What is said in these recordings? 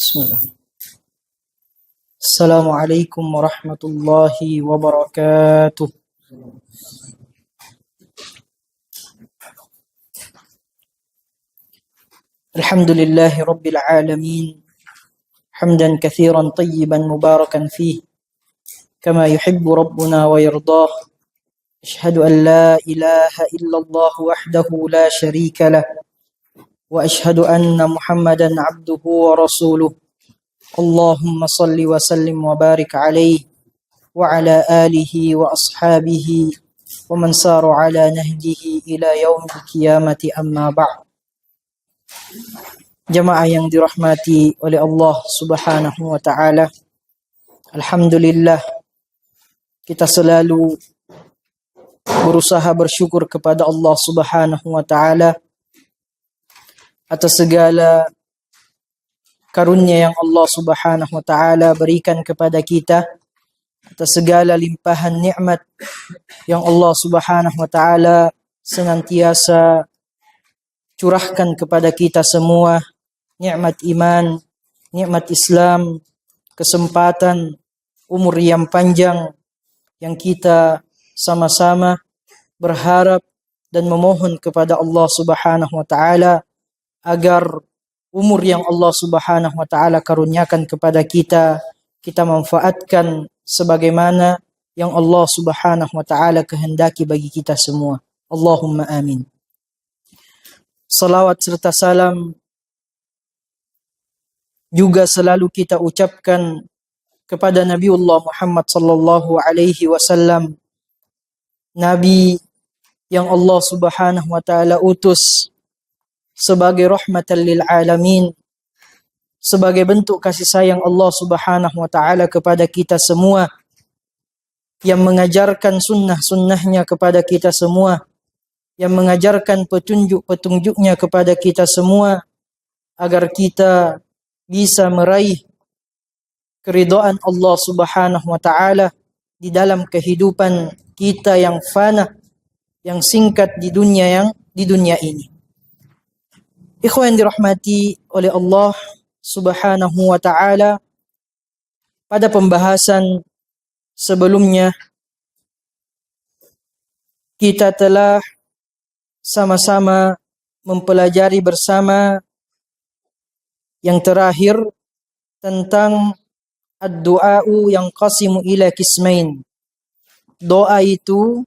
Bismillah. Assalamualaikum warahmatullahi wabarakatuh. Alhamdulillahi rabbil alamin. Hamdan katsiran tayyiban mubarakan fih. Kama yuhibbu rabbuna wa yardah. Ashhadu an la ilaha illallah wahdahu la syarika lah. Wa ashhadu anna Muhammadan abduhu wa rasuluh. Allahumma salli wa sallim wa barik alaihi wa ala alihi wa ashabihi wa man saru ala nahjihi ila yaumil qiyamati amma ba'd. Jamaah yang dirahmati oleh Allah Subhanahu wa taala. Alhamdulillah kita selalu berusaha bersyukur kepada Allah Subhanahu wa taala atas segala karunia yang Allah Subhanahu wa taala berikan kepada kita, atas segala limpahan nikmat yang Allah Subhanahu wa taala senantiasa curahkan kepada kita semua, nikmat iman, nikmat Islam, kesempatan, umur yang panjang yang kita sama-sama berharap dan memohon kepada Allah Subhanahu wa taala agar umur yang Allah Subhanahu wa taala karuniakan kepada kita manfaatkan sebagaimana yang Allah Subhanahu wa taala kehendaki bagi kita semua. Allahumma amin. Salawat serta salam juga selalu kita ucapkan kepada Nabiullah Muhammad sallallahu alaihi wasallam, nabi yang Allah Subhanahu wa taala utus sebagai rahmatan lil alamin, sebagai bentuk kasih sayang Allah Subhanahu wa taala kepada kita semua, yang mengajarkan sunnah-sunnahnya kepada kita semua, yang mengajarkan petunjuk-petunjuknya kepada kita semua, agar kita bisa meraih keridhaan Allah Subhanahu wa taala di dalam kehidupan kita yang fana, yang singkat di dunia ini. Ikhwan dirahmati oleh Allah Subhanahu wa taala, pada pembahasan sebelumnya kita telah sama-sama mempelajari bersama yang terakhir tentang ad-du'a'u yang qasimu ila qismain. Doa itu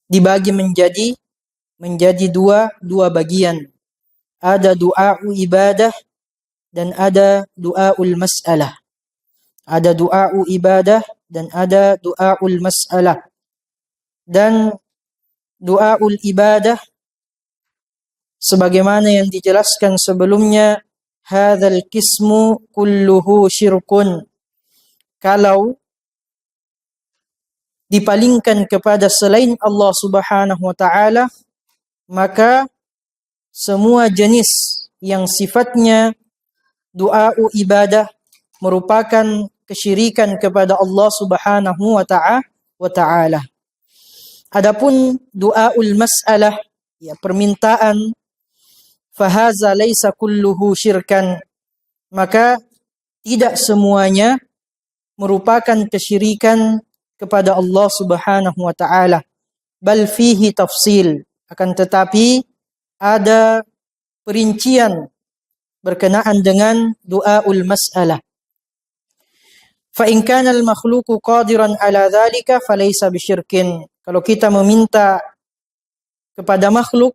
dibagi menjadi dua bagian. Ada du'a'u ibadah dan ada du'a'ul mas'alah. Ada du'a'u ibadah dan ada du'a'ul mas'alah. Dan du'a'ul ibadah sebagaimana yang dijelaskan sebelumnya, hadzal qismu kulluhu syirkun. Kalau dipalingkan kepada selain Allah Subhanahu wa taala, maka semua jenis yang sifatnya du'a'u ibadah merupakan kesyirikan kepada Allah Subhanahu wa taala. Adapun du'aul mas'alah, ya permintaan, fahaza laisa kulluhu syirkan, maka tidak semuanya merupakan kesyirikan kepada Allah Subhanahu wa taala, bal fihi tafsil, akan tetapi ada perincian berkenaan dengan du'aul mas'alah. Fa in kana al-makhluqu qadiran ala dzalika falaysa bisyirkin. Kalau kita meminta kepada makhluk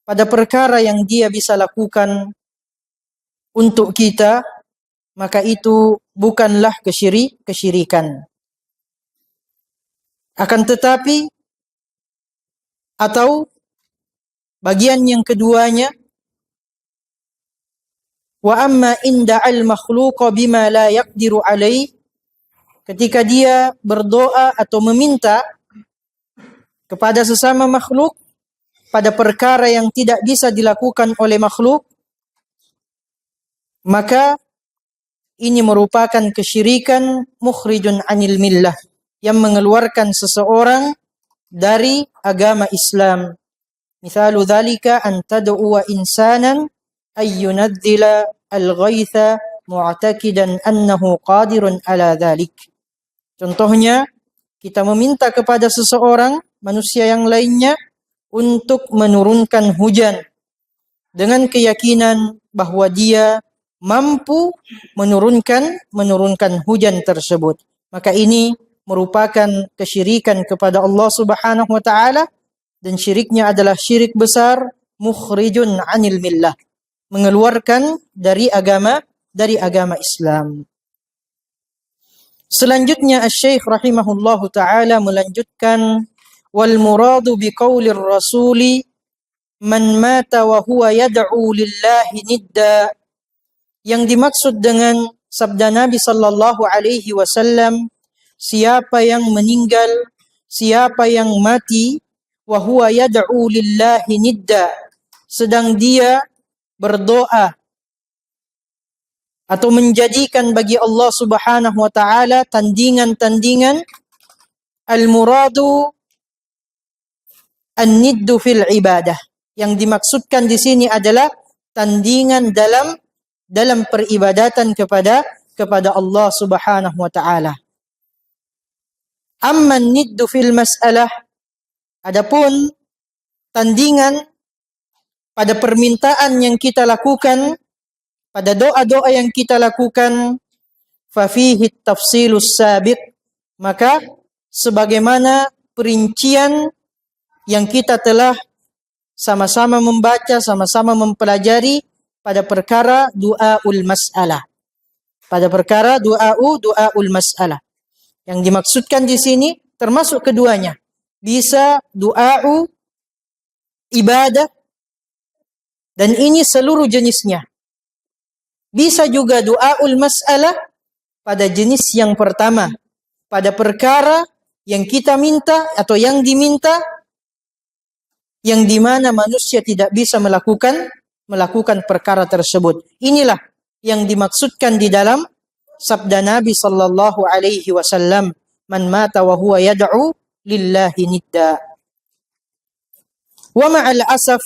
pada perkara yang dia bisa lakukan untuk kita, maka itu bukanlah kesyirikan. Akan tetapi, atau bagian yang keduanya, wa amma inda al-makhluqa bima la yaqdiru alaih, ketika dia berdoa atau meminta kepada sesama makhluk pada perkara yang tidak bisa dilakukan oleh makhluk, maka ini merupakan kesyirikan mukhrijun anil millah, yang mengeluarkan seseorang dari agama Islam. Mithalu dzalika an tad'u insanan ay yunadzila al-ghaitha mu'taqidan annahu qadirun ala dhalik. Contohnya, kita meminta kepada seseorang, manusia yang lainnya, untuk menurunkan hujan dengan keyakinan bahwa dia mampu menurunkan hujan tersebut. Maka ini merupakan kesyirikan kepada Allah Subhanahu wa taala, dan syiriknya adalah syirik besar, mukhrijun 'anil millah, mengeluarkan dari agama Islam. Selanjutnya Asy-Syaikh rahimahullahu taala melanjutkan, wal muradu biqaulir rasuli man mata wa huwa yad'u lillahi nidda. Yang dimaksud dengan sabda Nabi sallallahu alaihi wasallam, siapa yang meninggal, siapa yang mati, wa huwa yad'u lillahi nidda, sedang dia berdoa atau menjadikan bagi Allah Subhanahu wa taala tandingan-tandingan. Al-muradu an-niddu fil ibadah. Yang dimaksudkan di sini adalah tandingan dalam peribadatan kepada Allah Subhanahu wa taala. Amma an-niddu fil mas'alah, adapun tandingan pada permintaan yang kita lakukan, pada doa-doa yang kita lakukan, fa fihi tafsilus sabiq, maka sebagaimana perincian yang kita telah sama-sama membaca, sama-sama mempelajari pada perkara du'aul mas'alah. Pada perkara du'aul mas'alah. Yang dimaksudkan di sini termasuk keduanya. Bisa du'a'u ibadah, dan ini seluruh jenisnya. Bisa juga du'aul mas'alah pada jenis yang pertama, pada perkara yang kita minta atau yang diminta, yang dimana manusia tidak bisa melakukan perkara tersebut. Inilah yang dimaksudkan di dalam sabda Nabi sallallahu alaihi wasallam, man mata wa huwa yad'u lillahi nidda. Wa ma'al asaf,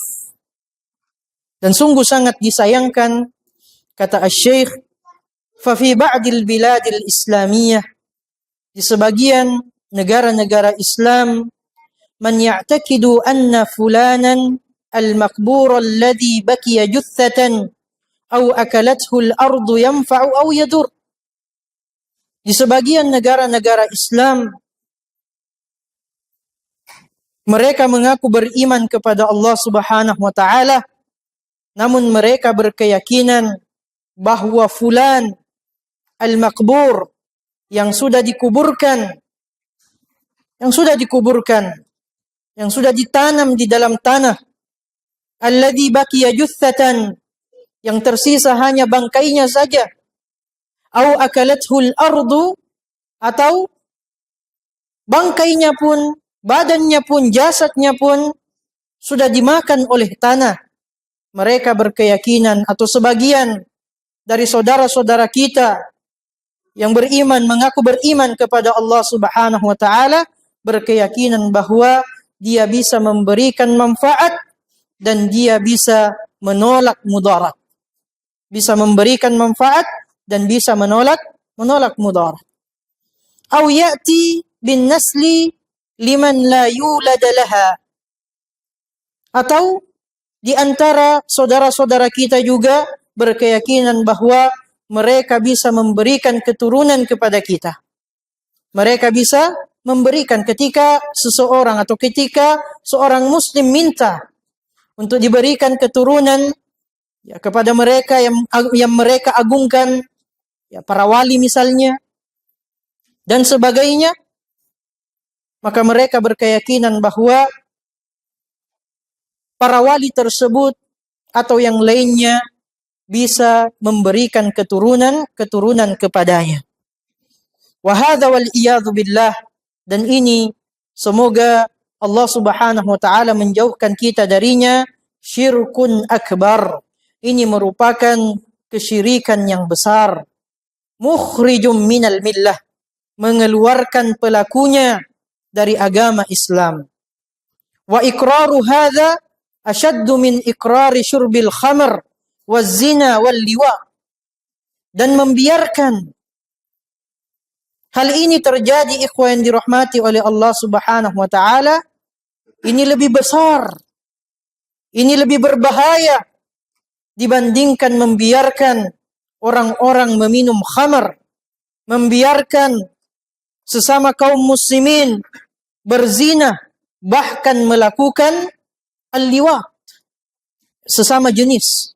dan sungguh sangat disayangkan, kata Asy-Syaikh, fa fi ba'dil biladil islamiyah, di sebagian negara-negara Islam, man ya'taqidu anna fulanan al-maqbur alladhi baqiya juthatan aw akalathu al-ardu yanfa'u aw yadur. Di sebagian negara-negara Islam, mereka mengaku beriman kepada Allah Subhanahu wa taala, namun mereka berkeyakinan bahwa fulan al-maqbur, yang sudah dikuburkan, yang sudah ditanam di dalam tanah, alladzi baqiya juthatan, yang tersisa hanya bangkainya saja, au akalathul ardu, atau bangkainya pun, badannya pun, jasadnya pun sudah dimakan oleh tanah. Mereka berkeyakinan, atau sebagian dari saudara-saudara kita yang beriman, mengaku beriman kepada Allah Subhanahu wa taala, berkeyakinan bahwa dia bisa memberikan manfaat dan dia bisa menolak mudarat. Bisa memberikan manfaat dan bisa menolak mudarat. Au ya'ti bin nasli liman la yulad laha. Atau di antara saudara-saudara kita juga berkeyakinan bahwa mereka bisa memberikan keturunan kepada kita. Mereka bisa memberikan ketika seseorang atau ketika seorang muslim minta untuk diberikan keturunan, ya, kepada mereka yang mereka agungkan, ya, para wali misalnya dan sebagainya, maka mereka berkeyakinan bahwa para wali tersebut atau yang lainnya bisa memberikan keturunan kepadanya. Wa hadza wal iyadzu billah, dan ini semoga Allah Subhanahu wa taala menjauhkan kita darinya, syirkun akbar. Ini merupakan kesyirikan yang besar. Mukhrijum minal millah, mengeluarkan pelakunya dari agama Islam. Wa iqraru hadza asyaddu min iqrari syurbil khamr waz-zina wal-liwa, dan membiarkan hal ini terjadi, ikhwan yang dirahmati oleh Allah Subhanahu wa taala, ini lebih besar, ini lebih berbahaya dibandingkan membiarkan orang-orang meminum khamar, membiarkan sesama kaum muslimin berzina, bahkan melakukan al-liwat, sesama jenis.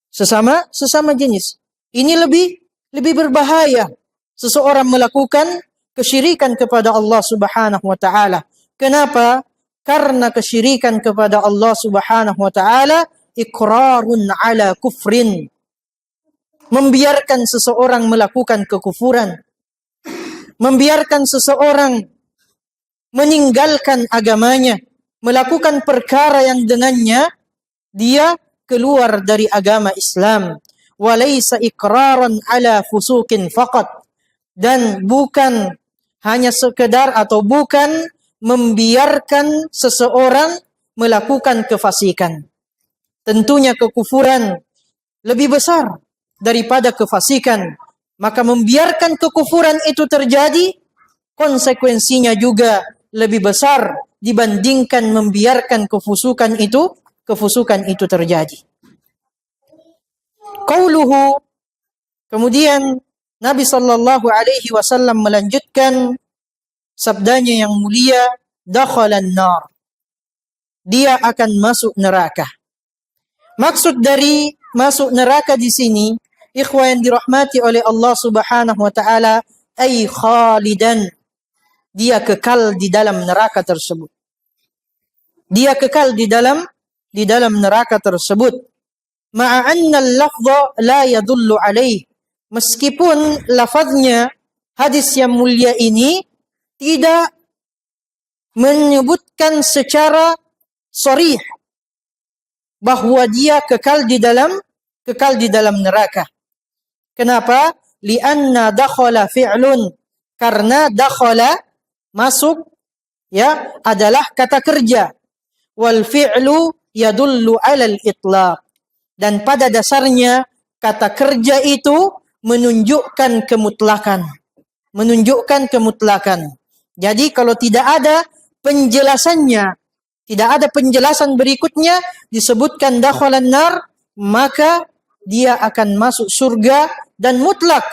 Sesama jenis. Ini lebih berbahaya seseorang melakukan kesyirikan kepada Allah Subhanahu wa taala. Kenapa? Karena kesyirikan kepada Allah Subhanahu wa taala iqrarun ala kufrin. Membiarkan seseorang melakukan kekufuran. Membiarkan seseorang meninggalkan agamanya, melakukan perkara yang dengannya dia keluar dari agama Islam. Walaysa iqraran ala fusukin faqat. Dan bukan hanya sekedar atau bukan membiarkan seseorang melakukan kefasikan. Tentunya kekufuran lebih besar daripada kefasikan. Maka membiarkan kekufuran itu terjadi, konsekuensinya juga lebih besar dibandingkan membiarkan kefusukan itu terjadi. Qauluhu, kemudian Nabi sallallahu alaihi wasallam melanjutkan sabdanya yang mulia, dakhalan nar. Dia akan masuk neraka. Maksud dari masuk neraka di sini, ikhwan yang dirahmati oleh Allah Subhanahu wa taala, ay khalidan. Dia kekal di dalam neraka tersebut. Dia kekal di dalam neraka tersebut. Ma'a anna al-lafdha la yadullu alaih. Meskipun lafaznya hadis yang mulia ini tidak menyebutkan secara sharih bahwa dia kekal di dalam neraka. Kenapa? Lianna dakhala fi'lun. Karena dakhala masuk ya adalah kata kerja. Wal fi'lu yadullu 'alal itlaq. Dan pada dasarnya kata kerja itu menunjukkan kemutlakan. Jadi kalau tidak ada penjelasannya, tidak ada penjelasan berikutnya disebutkan dakhalan nar, maka dia akan masuk surga dan mutlak.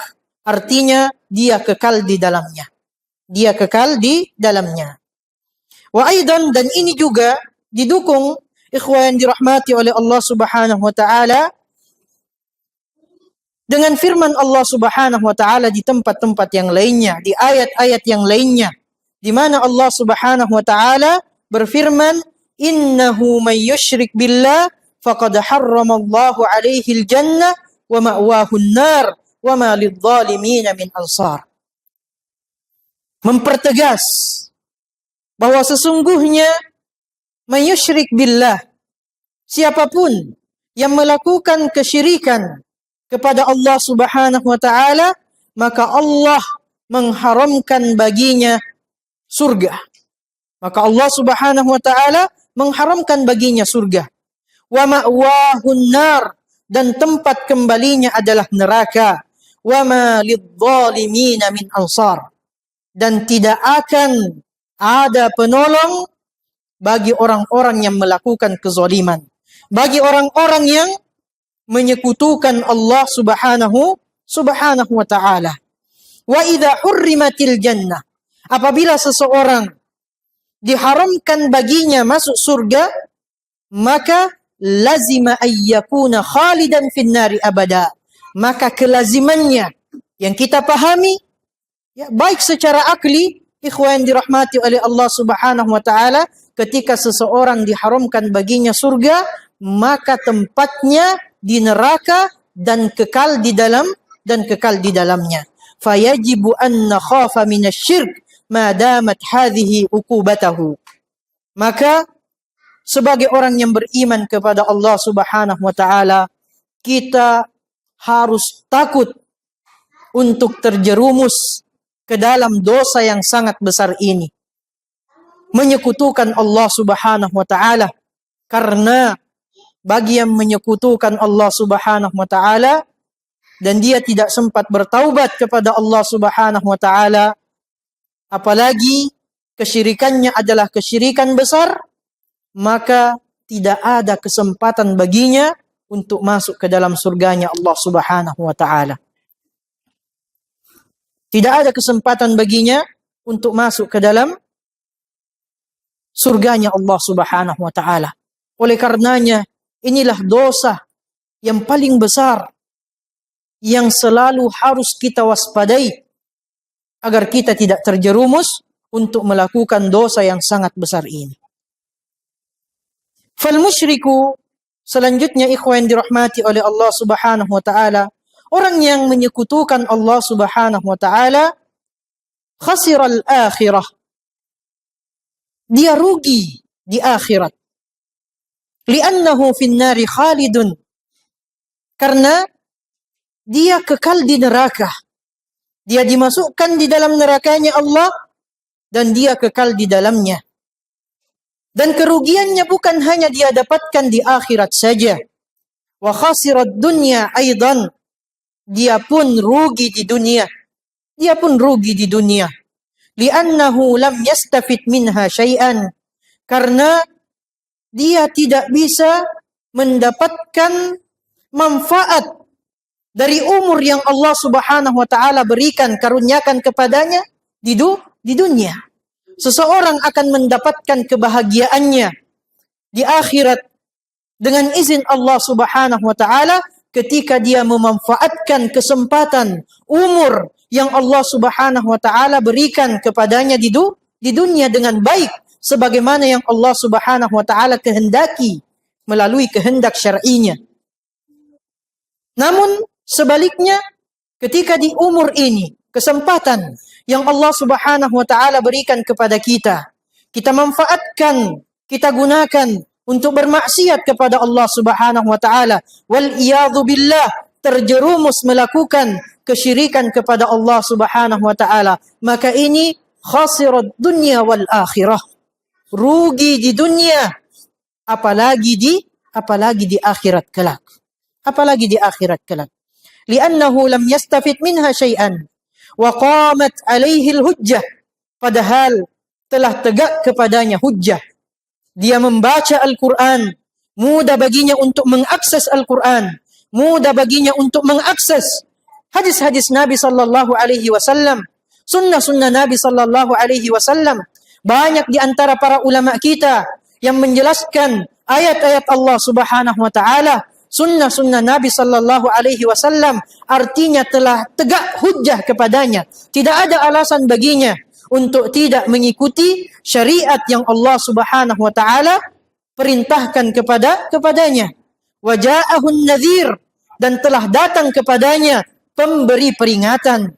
Artinya dia kekal di dalamnya. Wa aidan, dan ini juga didukung ikhwan dirahmati oleh Allah Subhanahu wa taala dengan firman Allah Subhanahu wa taala di tempat-tempat yang lainnya, di ayat-ayat yang lainnya, di mana Allah Subhanahu wa taala berfirman, innahu may yusyrik billah faqad harramallahu alaihi al-jannah wa ma'wahu an-nar wa ma lidh-dhalimin min ansar. Mempertegas bahwa sesungguhnya may yusyrik billah, siapapun yang melakukan kesyirikan kepada Allah Subhanahu wa taala, maka Allah mengharamkan baginya surga. Maka Allah Subhanahu wa taala mengharamkan baginya surga. Wa ma'wahun nar, dan tempat kembalinya adalah neraka. Wa ma lidh-dhalimin min ansar, dan tidak akan ada penolong bagi orang-orang yang melakukan kezaliman, bagi orang-orang yang menyekutukan Allah Subhanahu wa taala. Wa idza hurrimatil jannah, apabila seseorang diharamkan baginya masuk surga, maka lazima ayyakuna khalidan finnari abada. Maka kelazimannya yang kita pahami ya, baik secara akli, ikhwan dirahmati oleh Allah Subhanahu wa taala, ketika seseorang diharamkan baginya surga, maka tempatnya di neraka dan kekal di dalamnya. Fayajibu an nakhafa minasyirk ma damat hadhihi uqubatahu. Maka sebagai orang yang beriman kepada Allah Subhanahu wa taala, kita harus takut untuk terjerumus ke dalam dosa yang sangat besar ini, menyekutukan Allah Subhanahu wa taala, karena bagi yang menyekutukan Allah Subhanahu wa taala dan dia tidak sempat bertaubat kepada Allah Subhanahu wa taala, apalagi kesyirikannya adalah kesyirikan besar, maka tidak ada kesempatan baginya untuk masuk ke dalam surganya Allah Subhanahu wa taala. Tidak ada kesempatan baginya untuk masuk ke dalam surganya Allah Subhanahu wa taala. Oleh karenanya, inilah dosa yang paling besar yang selalu harus kita waspadai agar kita tidak terjerumus untuk melakukan dosa yang sangat besar ini. Fal musyriku, selanjutnya ikhwan dirahmati oleh Allah Subhanahu wa taala, orang yang menyekutukan Allah Subhanahu wa taala khasiral akhirah. Dia rugi di akhirat. Li'annahu finnari khalidun. Karena dia kekal di neraka. Dia dimasukkan di dalam nerakanya Allah dan dia kekal di dalamnya. Dan kerugiannya bukan hanya dia dapatkan di akhirat saja. Wa khasirat dunya aidan. Dia pun rugi di dunia. Dia pun rugi di dunia. Li'annahu lam yastafid minha syai'an. Karena dia tidak bisa mendapatkan manfaat dari umur yang Allah Subhanahu wa taala berikan, karuniakan kepadanya di dunia. Seseorang akan mendapatkan kebahagiaannya di akhirat dengan izin Allah Subhanahu wa taala ketika dia memanfaatkan kesempatan umur yang Allah Subhanahu wa taala berikan kepadanya di dunia dengan baik sebagaimana yang Allah Subhanahu wa taala kehendaki melalui kehendak syar'inya. Namun sebaliknya, ketika di umur ini kesempatan yang Allah Subhanahu wa taala berikan kepada kita, kita manfaatkan, kita gunakan untuk bermaksiat kepada Allah Subhanahu wa taala, wal iyadzu billah, terjerumus melakukan kesyirikan kepada Allah Subhanahu wa taala, maka ini khasirat dunya wal akhirah. Rugi di dunia, apalagi di akhirat kelak. Apalagi di akhirat kelak. Li'annahu lam yastafid minha syai'an wa qamat alaihi al-hujjah, padahal telah tegak kepadanya hujjah. Dia membaca Al-Quran, mudah baginya untuk mengakses Al-Quran, mudah baginya untuk mengakses hadis-hadis Nabi sallallahu alaihi wasallam, sunnah-sunnah Nabi sallallahu alaihi wasallam. Banyak di antara para ulama kita yang menjelaskan ayat-ayat Allah Subhanahu wa taala, sunnah-sunnah Nabi sallallahu alaihi wasallam, artinya telah tegak hujjah kepadanya. Tidak ada alasan baginya untuk tidak mengikuti syariat yang Allah Subhanahu wa taala perintahkan kepadanya. Wa ja'ahun nadhir, dan telah datang kepadanya pemberi peringatan.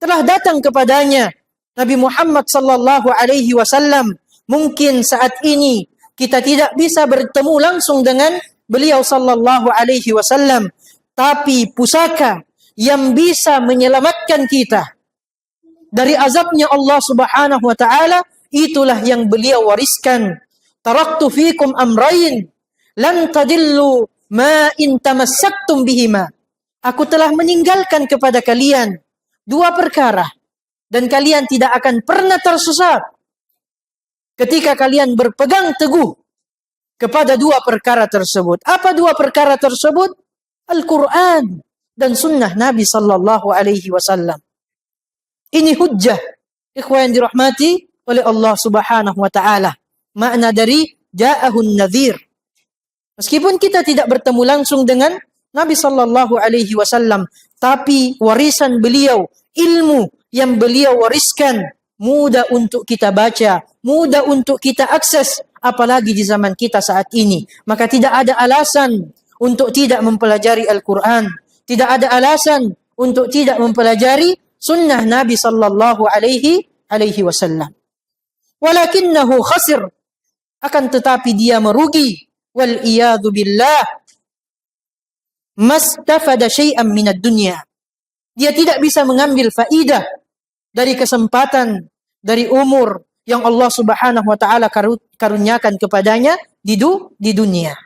Telah datang kepadanya Nabi Muhammad sallallahu alaihi wasallam. Mungkin saat ini kita tidak bisa bertemu langsung dengan beliau sallallahu alaihi wasallam, tapi pusaka yang bisa menyelamatkan kita dari azabnya Allah Subhanahu wa taala, itulah yang beliau wariskan. Taraktu fikum amrayn lan tadillu ma in tamassaktum bihima. Aku telah meninggalkan kepada kalian dua perkara dan kalian tidak akan pernah tersesat ketika kalian berpegang teguh kepada dua perkara tersebut. Apa dua perkara tersebut? Al-Quran dan sunnah Nabi sallallahu alaihi wasallam. Ini hujjah, ikhwan yang dirahmati oleh Allah Subhanahu wa taala. Makna dari ja'ahun nadhir. Meskipun kita tidak bertemu langsung dengan Nabi sallallahu alaihi wasallam, tapi warisan beliau, ilmu yang beliau wariskan mudah untuk kita baca, mudah untuk kita akses, apalagi di zaman kita saat ini. Maka tidak ada alasan untuk tidak mempelajari Al-Quran, tidak ada alasan untuk tidak mempelajari sunnah Nabi sallallahu alaihi wasallam. Walakinnahu khasir, akan tetapi dia merugi, wal iyadu billah, mastafada syai'an minad dunya. Dia tidak bisa mengambil faidah dari kesempatan, dari umur yang Allah Subhanahu wa taala karuniakan kepadanya di dunia.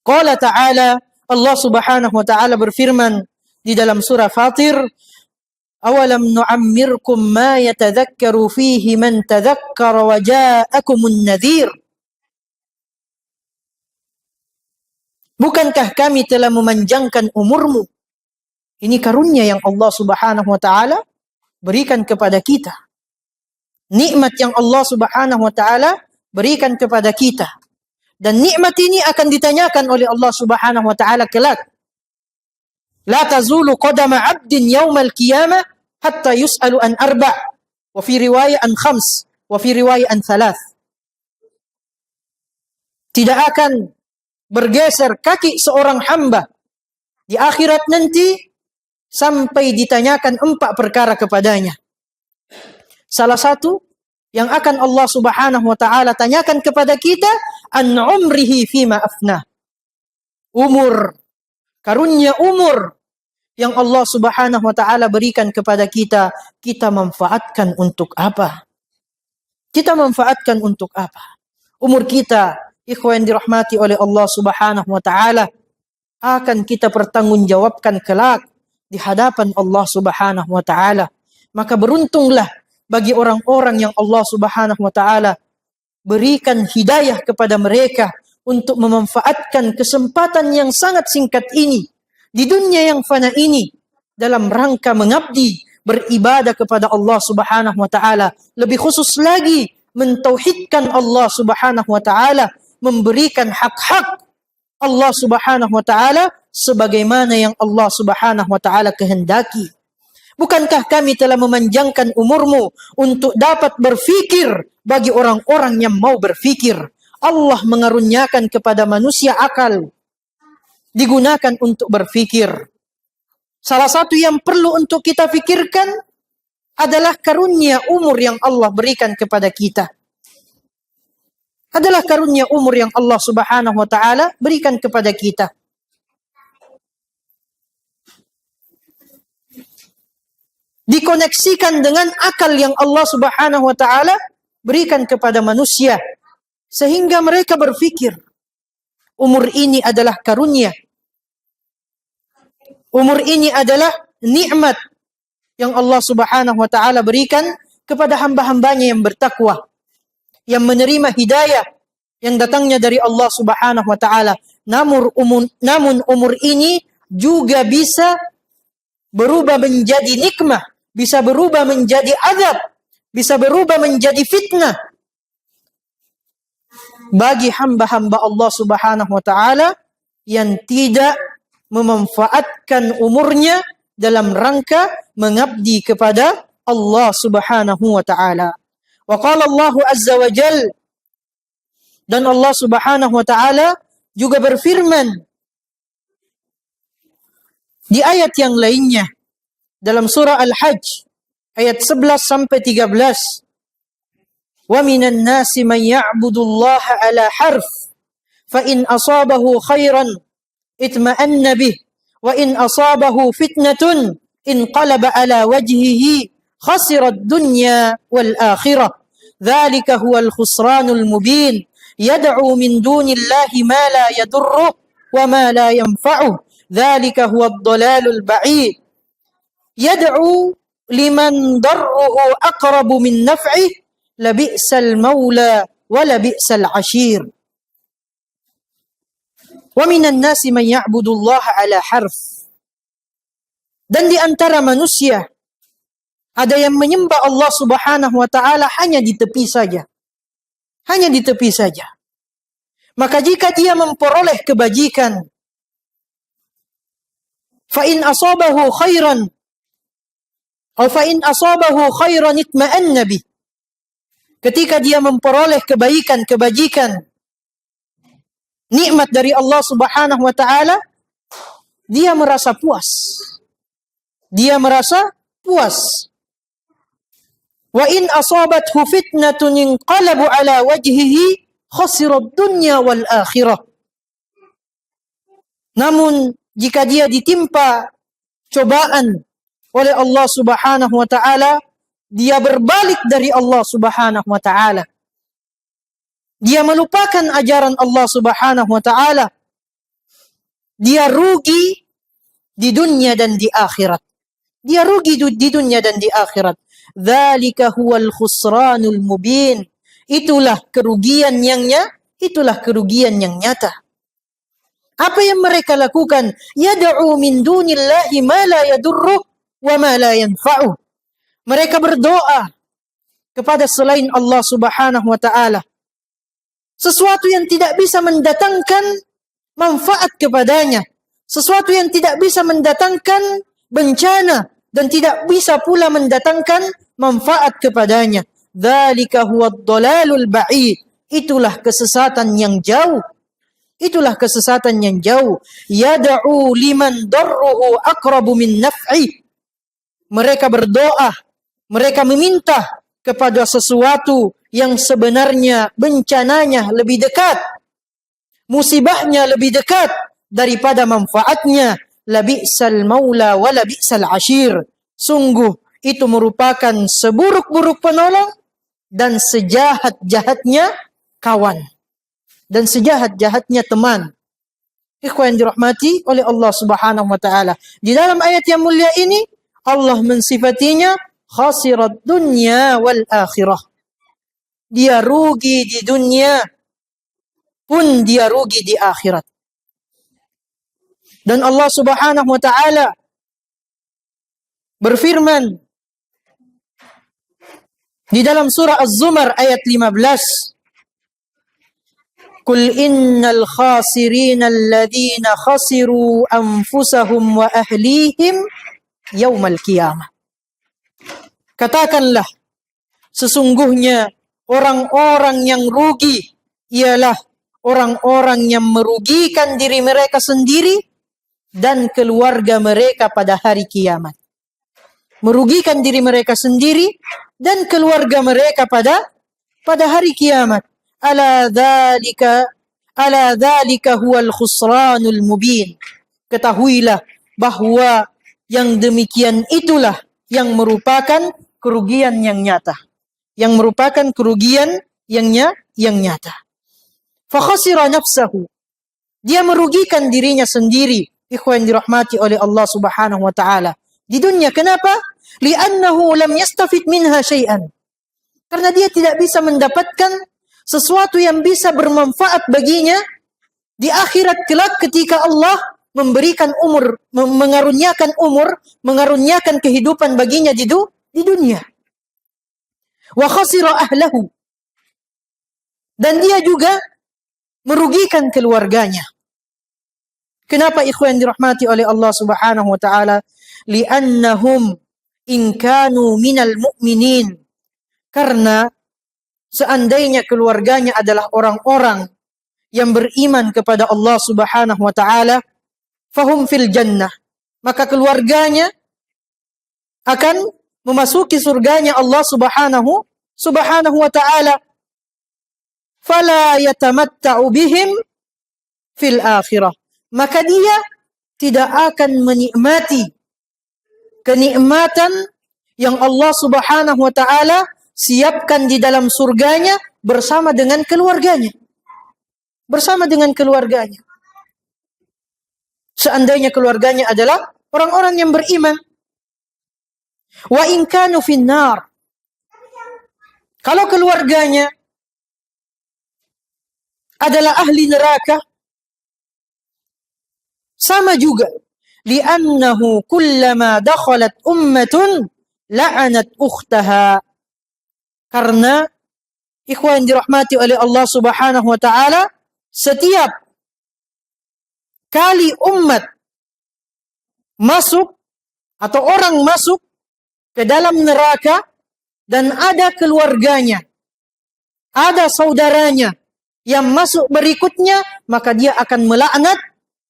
Qala ta'ala, Allah Subhanahu wa taala berfirman di dalam surah Fatir, awalam nu'ammirkum ma yatadhakkaru fihi man tadhakkara wa ja'akumun nadhir. Bukankah kami telah memanjangkan umurmu? Ini karunia yang Allah Subhanahu wa taala berikan kepada kita. Nikmat yang Allah Subhanahu wa taala berikan kepada kita. Dan nikmat ini akan ditanyakan oleh Allah Subhanahu wa taala kelak. La tazulu qadama 'abdin yaumal qiyamah hatta yus'alu an arba', wa fi riwayah an khams, wa fi riwayah an thalath. Tidak akan bergeser kaki seorang hamba di akhirat nanti sampai ditanyakan 4 perkara kepadanya. Salah satu yang akan Allah Subhanahu wa taala tanyakan kepada kita, an umrihi fima afna. Umur, karunia umur yang Allah Subhanahu wa taala berikan kepada kita, kita manfaatkan untuk apa? Kita manfaatkan untuk apa? Umur kita, ikhwan dirahmati oleh Allah Subhanahu wa taala, akan kita pertanggungjawabkan kelak di hadapan Allah Subhanahu wa taala. Maka beruntunglah bagi orang-orang yang Allah Subhanahu wa taala berikan hidayah kepada mereka untuk memanfaatkan kesempatan yang sangat singkat ini di dunia yang fana ini dalam rangka mengabdi, beribadah kepada Allah Subhanahu wa taala, lebih khusus lagi mentauhidkan Allah Subhanahu wa taala, memberikan hak-hak Allah Subhanahu wa taala sebagaimana yang Allah Subhanahu wa taala kehendaki. Bukankah kami telah memanjangkan umurmu untuk dapat berfikir bagi orang-orang yang mau berfikir? Allah mengaruniakan kepada manusia akal, digunakan untuk berfikir. Salah satu yang perlu untuk kita fikirkan adalah karunia umur yang Allah berikan kepada kita. Adalah karunia umur yang Allah Subhanahu wa taala berikan kepada kita. Dikoneksikan dengan akal yang Allah Subhanahu wa taala berikan kepada manusia sehingga mereka berfikir umur ini adalah karunia. Umur ini adalah nikmat yang Allah Subhanahu wa taala berikan kepada hamba-hambanya yang bertakwa, yang menerima hidayah yang datangnya dari Allah Subhanahu wa taala. Namun umur ini juga bisa berubah menjadi nikmah, bisa berubah menjadi azab, bisa berubah menjadi fitnah bagi hamba-hamba Allah Subhanahu wa taala yang tidak memanfaatkan umurnya dalam rangka mengabdi kepada Allah Subhanahu wa taala. Wa qala Allah azza wa jalla, dan Allah Subhanahu wa taala juga berfirman di ayat yang lainnya dalam surah Al-Hajj ayat 11 sampai 13. Wa minan nasi man ya'budullaha ala harf fa in asabahu khairan itma'anna bih wa in asabahu fitnatun inqalaba ala wajhihi khasira ad-dunya wal akhirah. Dzalika huwal khusranul mubin. Yad'u min dunillahi ma la yadurruh wa ma la yanfa'uh. Dzalika huwad dhalalul ba'id. Yad'u liman darruhu aqrabu min naf'ih labi'sal maula wa labi'sal ashir. Wa minan nasi man ya'budullaha ala harf. Dan di antara manusia ada yang menyembah Allah Subhanahu wa taala hanya di tepi saja. Hanya di tepi saja. Maka jika dia memperoleh kebajikan, fa in asabahu khairan atau fa in asabahu khairan itma'anna bih. Ketika dia memperoleh kebaikan, kebajikan, nikmat dari Allah Subhanahu wa taala, dia merasa puas. Dia merasa puas. Wa in asabathu fitnatun inqalabu ala wajhihi khasira ad-dunya wal akhirah. Namun jika dia ditimpa cobaan oleh Allah Subhanahu wa taala, dia berbalik dari Allah Subhanahu wa taala. Dia melupakan ajaran Allah Subhanahu wa taala. dia rugi di dunia dan di akhirat. Dia rugi di dunia dan di akhirat. Dzalika huwal khusranul mubin. Itulah kerugian yang nyata. Apa yang mereka lakukan? Yad'u min dunillahi ma la yadurruh wa ma la yanfa'uh. Mereka berdoa kepada selain Allah Subhanahu wa taala sesuatu yang tidak bisa mendatangkan manfaat kepadanya, sesuatu yang tidak bisa mendatangkan bencana dan tidak bisa pula mendatangkan manfaat kepadanya. Dzalika huwad dhalalul ba'id. Itulah kesesatan yang jauh. Itulah kesesatan yang jauh. Yad'u liman darruhu aqrabu min naf'i. Mereka berdoa, mereka meminta kepada sesuatu yang sebenarnya bencananya lebih dekat, musibahnya lebih dekat daripada manfaatnya. Labi'sal maula wa labi'sal ashir. Sungguh itu merupakan seburuk-buruk penolong dan sejahat-jahatnya kawan. Dan sejahat-jahatnya teman. Ikhwan yang dirahmati oleh Allah Subhanahu wa taala. Di dalam ayat yang mulia ini Allah mensifatinya khasirat dunya wal akhirah. Dia rugi di dunia pun dia rugi di akhirat. Dan Allah Subhanahu wa taala berfirman di dalam surah Az-Zumar ayat 15, Qul innal khasirina alladhina khasiru anfusahum wa ahlihim yaumal qiyamah. Katakanlah, sesungguhnya orang-orang yang rugi ialah orang-orang yang merugikan diri mereka sendiri dan keluarga mereka pada hari kiamat. Merugikan diri mereka sendiri dan keluarga mereka pada hari kiamat. Ala dzalika huwal khusranul mubin. Ketahuilah bahwa yang demikian itulah yang merupakan kerugian yang nyata. Yang merupakan kerugian yang nyata. Fa khasira nafsahu. Dia merugikan dirinya sendiri. Ikhwan dirahmati oleh Allah Subhanahu wa taala. Di dunia, kenapa? Li'annahu lam yastafid minha syai'an. Karena dia tidak bisa mendapatkan sesuatu yang bisa bermanfaat baginya di akhirat kelak ketika Allah memberikan umur, mengaruniakan kehidupan baginya di dunia. Wa khasira ahlahu. Dan dia juga merugikan keluarganya. Kenapa ikhwan dirahmati oleh Allah Subhanahu wa taala? Li'annahum in kanu minal mu'minin. Karena seandainya keluarganya adalah orang-orang yang beriman kepada Allah Subhanahu wa taala, fahum fil jannah, maka keluarganya akan memasuki surganya Allah Subhanahu wa taala. Fala yatamatta'u bihim fil akhirah. Maka dia tidak akan menikmati kenikmatan yang Allah Subhanahu wa taala siapkan di dalam surganya bersama dengan keluarganya. Bersama dengan keluarganya. Seandainya keluarganya adalah orang-orang yang beriman. Wa in kanu finnar. Kalau keluarganya adalah ahli neraka, sama juga. Li'annahu kullama dakhalat ummatun la'anat ukhtaha. Karena ikhwan dirahmati oleh Allah Subhanahu wa taala, setiap kali umat masuk atau orang masuk ke dalam neraka dan ada keluarganya, ada saudaranya yang masuk berikutnya, maka dia akan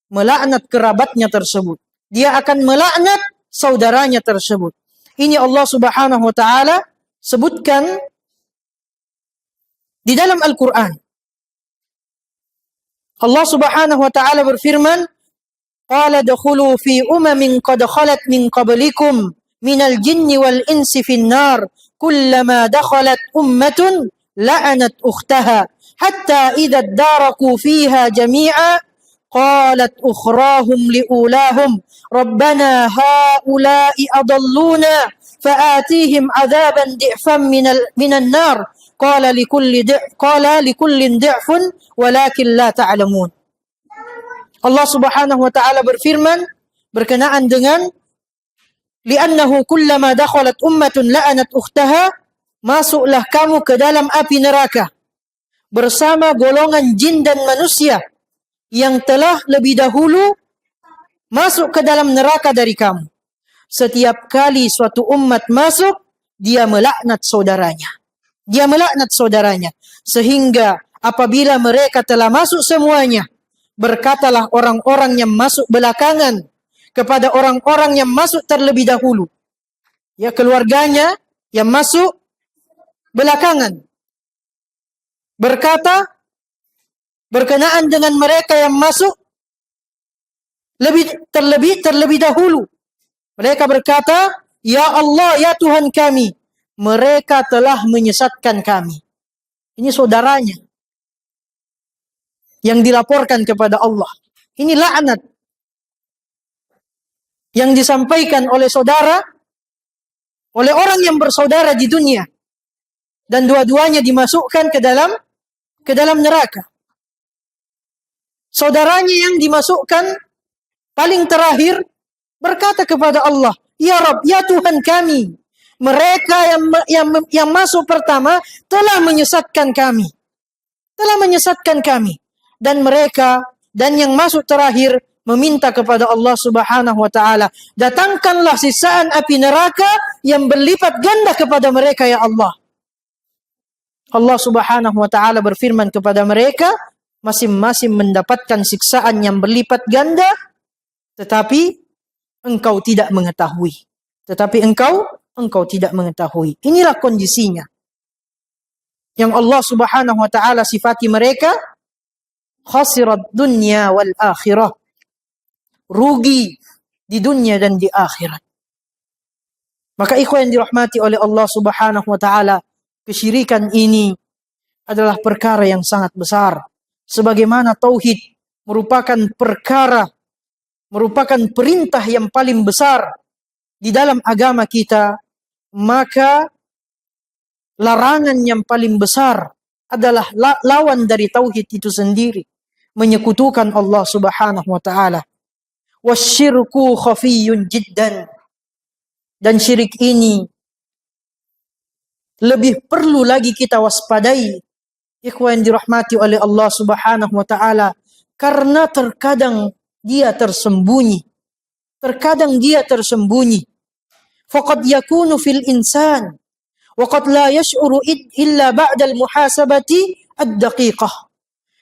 melaknat kerabatnya tersebut. Dia akan melaknat saudaranya tersebut. Ini Allah Subhanahu wa taala sebutkan di dalam Al-Quran. Allah Subhanahu wa taala berfirman, "Qala dakhulu fi umamin qad khalat min qablikum minal jinni wal insi fin nar, kullama dakhalat ummatun la'anat ukhtaha, hatta idza daraku fiha jami'a qalat ukhrahum liulahum rabbana haula'i adalluna fa'atihim 'adzaban di'fan minan nar qala likullin di'fun walakin la ta'lamun. Allah Subhanahu wa taala berfirman berkenaan dengan li'annahu kullama dakhalat ummatun la'anat ukhtaha, masuklah kamu ke dalam api neraka bersama golongan jin dan manusia yang telah lebih dahulu masuk ke dalam neraka dari kamu. Setiap kali suatu umat masuk, dia melaknat saudaranya. Dia melaknat saudaranya. Sehingga apabila mereka telah masuk semuanya, berkatalah orang-orang yang masuk belakangan kepada orang-orang yang masuk terlebih dahulu. Ya, keluarganya yang masuk belakangan. Berkata berkenaan dengan mereka yang masuk terlebih dahulu. Mereka berkata, ya Allah, ya Tuhan kami, mereka telah menyesatkan kami. Ini saudaranya yang dilaporkan kepada Allah. Ini laknat yang disampaikan oleh saudara, oleh orang yang bersaudara di dunia. Dan dua-duanya dimasukkan ke dalam neraka. Saudaranya yang dimasukkan paling terakhir berkata kepada Allah, ya Rabb, ya Tuhan kami, mereka yang masuk pertama telah menyesatkan kami. Telah menyesatkan kami. Dan mereka dan yang masuk terakhir meminta kepada Allah Subhanahu wa taala, datangkanlah sisaan api neraka yang berlipat ganda kepada mereka ya Allah. Allah Subhanahu wa taala berfirman kepada mereka, masing-masing mendapatkan siksaan yang berlipat ganda, tetapi engkau tidak mengetahui. Tetapi engkau tidak mengetahui. Inilah kondisinya. Yang Allah Subhanahu wa taala sifati mereka, khasirat dunya wal akhirah. Rugi di dunia dan di akhirat. Maka ikhwan yang dirahmati oleh Allah Subhanahu wa taala, kesyirikan ini adalah perkara yang sangat besar. Sebagaimana tauhid merupakan perintah yang paling besar di dalam agama kita, maka larangan yang paling besar adalah lawan dari tauhid itu sendiri, menyekutukan Allah Subhanahu wa taala. Wasyirku khafiyyun jiddan. Dan syirik ini lebih perlu lagi kita waspadai, ikhwan dirahmati oleh Allah Subhanahu wa taala, karena terkadang dia tersembunyi. Terkadang dia tersembunyi. Faqad yakunu fil insan wa qad la yash'uru illa ba'da al-muhasabati ad-daqiqah.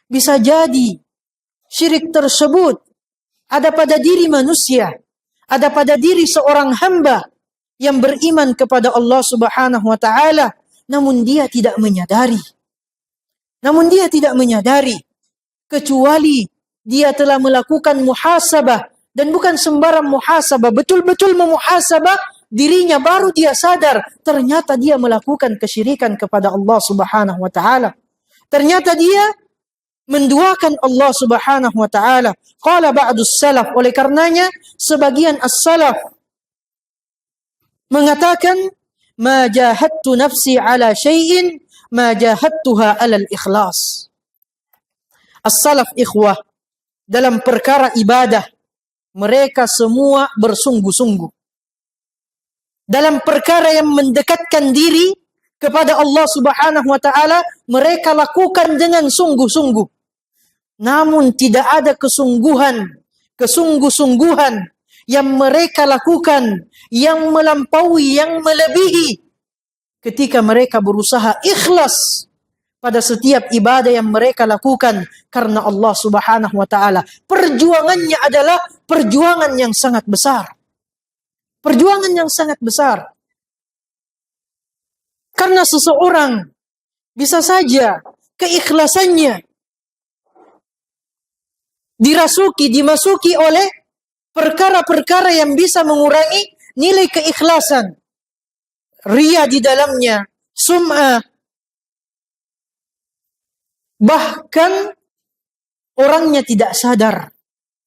Bisa jadi syirik tersebut ada pada diri manusia, ada pada diri seorang hamba yang beriman kepada Allah Subhanahu wa taala, namun dia tidak menyadari. Kecuali dia telah melakukan muhasabah, dan bukan sembarang muhasabah, betul-betul memuhasabah dirinya, baru dia sadar ternyata dia melakukan kesyirikan kepada Allah Subhanahu wa taala. Ternyata dia menduakan Allah Subhanahu wa taala. Qala ba'dus salaf, oleh karenanya sebagian as-salaf mengatakan, ma jahadtu nafsi ala syai'in ma jahadtuha ala al-ikhlas. As-salaf ikhwah, dalam perkara ibadah mereka semua bersungguh-sungguh. Dalam perkara yang mendekatkan diri kepada Allah Subhanahu wa taala, mereka lakukan dengan sungguh-sungguh. Namun tidak ada kesungguh-sungguhan yang mereka lakukan, yang melampaui, yang melebihi ketika mereka berusaha ikhlas pada setiap ibadah yang mereka lakukan karena Allah Subhanahu wa taala. Perjuangannya adalah perjuangan yang sangat besar. Perjuangan yang sangat besar. Karena seseorang bisa saja keikhlasannya dimasuki oleh perkara-perkara yang bisa mengurangi nilai keikhlasan. Riya di dalamnya, sum'ah. Bahkan orangnya tidak sadar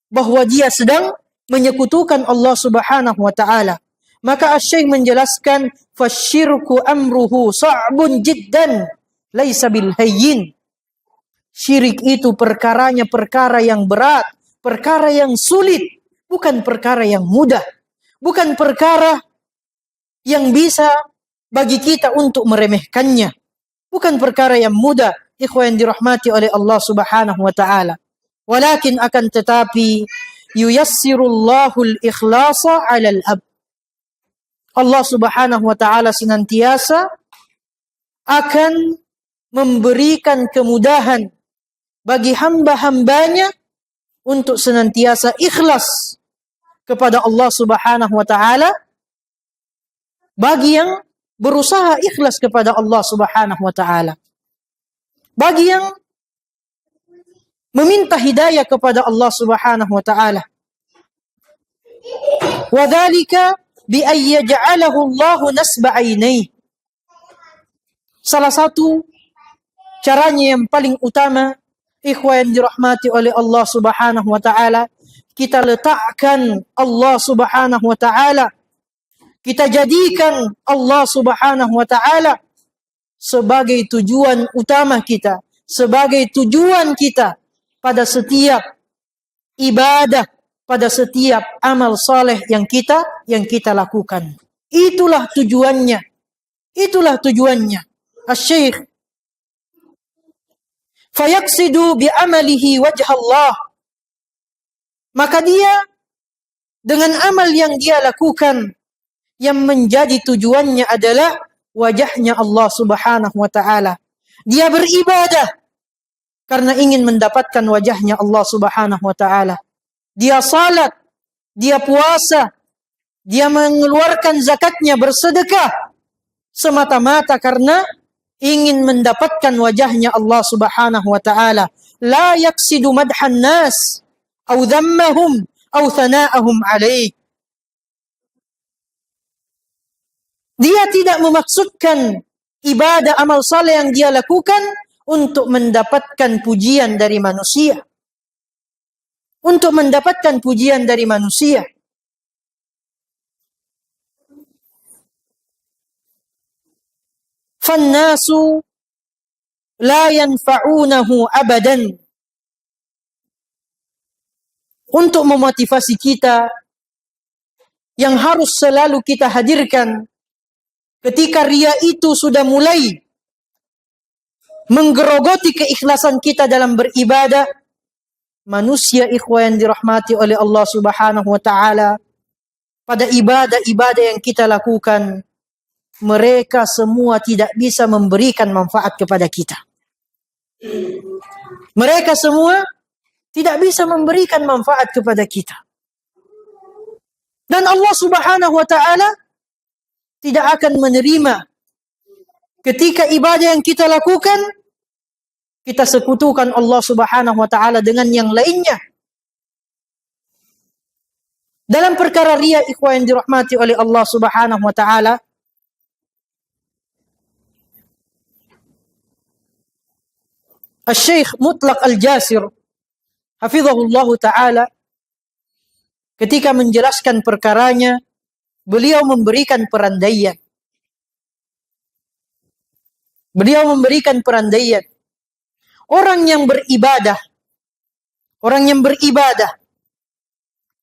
bahwa dia sedang menyekutukan Allah Subhanahu wa taala. Maka Asy-Syaikh menjelaskan fasyirku amruhu sa'bun jiddan laisa bil hayyin. Syirik itu perkaranya perkara yang berat, perkara yang sulit, bukan perkara yang mudah, bukan perkara yang bisa bagi kita untuk meremehkannya, bukan perkara yang mudah, ikhwan yang dirahmati oleh Allah Subhanahu wa taala. Walakin akan tetapi yuyassirullahu al-ikhlasa 'alal ab. Allah Subhanahu wa taala senantiasa akan memberikan kemudahan bagi hamba-hambanya untuk senantiasa ikhlas kepada Allah Subhanahu wa taala, bagi yang berusaha ikhlas kepada Allah Subhanahu wa taala, bagi yang meminta hidayah kepada Allah Subhanahu wa taala. Wa dzalika bi ay yaj'alahu Allah nasba 'ainaihi. Salah satu caranya yang paling utama, ikhwan yang dirahmati oleh Allah Subhanahu wa taala, kita letakkan Allah Subhanahu wa taala, kita jadikan Allah Subhanahu wa taala sebagai tujuan utama kita, sebagai tujuan kita pada setiap ibadah, pada setiap amal saleh yang kita lakukan. Itulah tujuannya. Itulah tujuannya. Asy-Syaikh fayaksidu bi'amalihi wajh Allah. Maka dia dengan amal yang dia lakukan, yang menjadi tujuannya adalah wajahnya Allah Subhanahu wa taala. Dia beribadah karena ingin mendapatkan wajahnya Allah Subhanahu wa taala. Dia salat, dia puasa, dia mengeluarkan zakatnya, bersedekah semata-mata karena ingin mendapatkan wajahnya Allah Subhanahu wa taala. La yaksidu madhan nas au dhammahum au thana'ahum alaih. Dia tidak memaksudkan ibadah amal saleh yang dia lakukan untuk mendapatkan pujian dari manusia. Untuk mendapatkan pujian dari manusia. Fannasu la yanfa'unahu abadan. Untuk memotivasi kita, yang harus selalu kita hadirkan ketika ria itu sudah mulai menggerogoti keikhlasan kita dalam beribadah, manusia ikhwan yang dirahmati oleh Allah Subhanahu wa taala, pada ibadah-ibadah yang kita lakukan, mereka semua tidak bisa memberikan manfaat kepada kita. Mereka semua tidak bisa memberikan manfaat kepada kita. Dan Allah Subhanahu wa taala tidak akan menerima ketika ibadah yang kita lakukan kita sekutukan Allah Subhanahu wa taala dengan yang lainnya. Dalam perkara riya, ikhwan yang dirahmati oleh Allah Subhanahu wa taala, Asy-Syaikh Mutlaq Al-Jasir hafizahullah taala ketika menjelaskan perkaranya, beliau memberikan perandaian. Beliau memberikan perandaian. Orang yang beribadah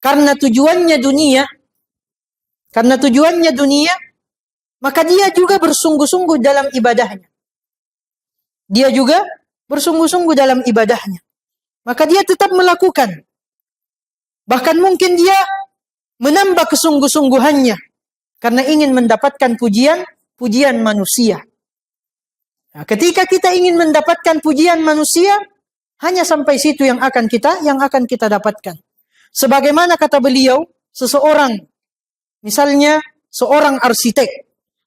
karena tujuannya dunia, maka dia juga bersungguh-sungguh dalam ibadahnya. Dia juga bersungguh-sungguh dalam ibadahnya. Maka dia tetap melakukan. Bahkan mungkin dia menambah kesungguh-sungguhannya karena ingin mendapatkan pujian manusia. Nah, ketika kita ingin mendapatkan pujian manusia, hanya sampai situ yang akan kita dapatkan. Sebagaimana kata beliau, seseorang, misalnya seorang arsitek,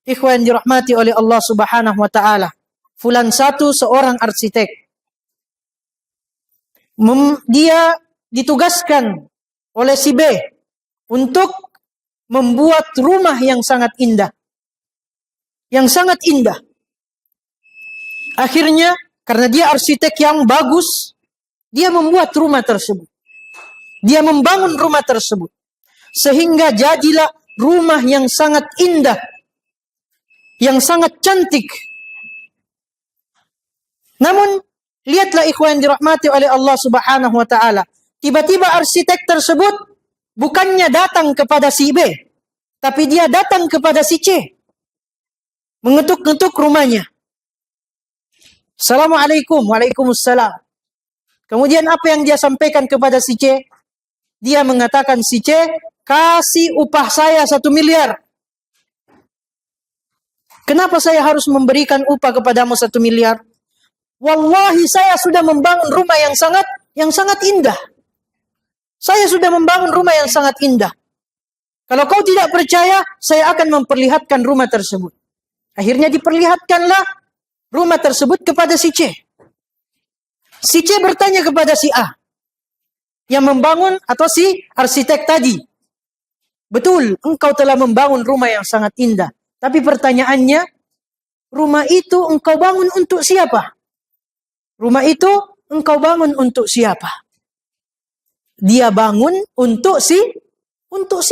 ikhwan dirahmati oleh Allah Subhanahu wa taala, fulan satu seorang arsitek. Dia ditugaskan oleh si B untuk membuat rumah yang sangat indah. Akhirnya, karena dia arsitek yang bagus, dia membuat rumah tersebut. Dia membangun rumah tersebut. Sehingga jadilah rumah yang sangat indah, yang sangat cantik. Namun, lihatlah ikhwan dirahmati oleh Allah Subhanahu wa taala. Tiba-tiba arsitek tersebut bukannya datang kepada si B, tapi dia datang kepada si C. Mengetuk-ngetuk rumahnya. Assalamualaikum, waalaikumsalam. Kemudian apa yang dia sampaikan kepada si C? Dia mengatakan, si C, kasih upah saya 1 miliar. Kenapa saya harus memberikan upah kepadamu 1 miliar? Wallahi saya sudah membangun rumah yang sangat indah. Saya sudah membangun rumah yang sangat indah. Kalau kau tidak percaya, saya akan memperlihatkan rumah tersebut. Akhirnya diperlihatkanlah rumah tersebut kepada si C. Si C bertanya kepada si A yang membangun atau si arsitek tadi. Betul, engkau telah membangun rumah yang sangat indah. Tapi pertanyaannya, rumah itu engkau bangun untuk siapa? Rumah itu engkau bangun untuk siapa? Dia bangun untuk si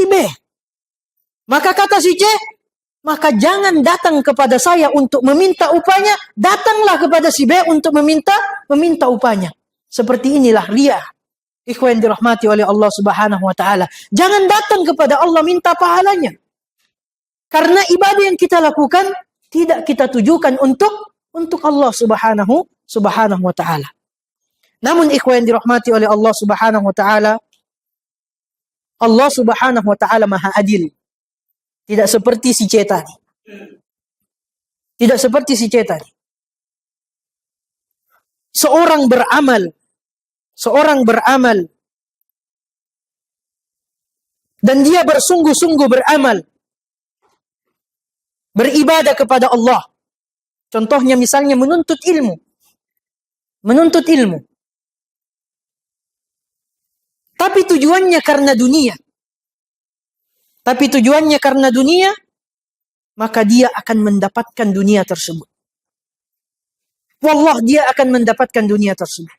B. Maka kata si C, maka jangan datang kepada saya untuk meminta upahnya, datanglah kepada si B untuk meminta upahnya. Seperti inilah ria. Ikhwan dirahmati oleh Allah Subhanahu wa taala. Jangan datang kepada Allah minta pahalanya. Karena ibadah yang kita lakukan tidak kita tujukan untuk Allah Subhanahu wa taala. Namun ikhwan dirahmati oleh Allah Subhanahu wa taala, Allah Subhanahu wa taala Maha Adil. Tidak seperti si C tadi. Tidak seperti si C tadi. Seorang beramal dan dia bersungguh-sungguh beramal, beribadah kepada Allah. Contohnya misalnya menuntut ilmu. Tapi tujuannya karena dunia. Maka dia akan mendapatkan dunia tersebut. Wallah, dia akan mendapatkan dunia tersebut.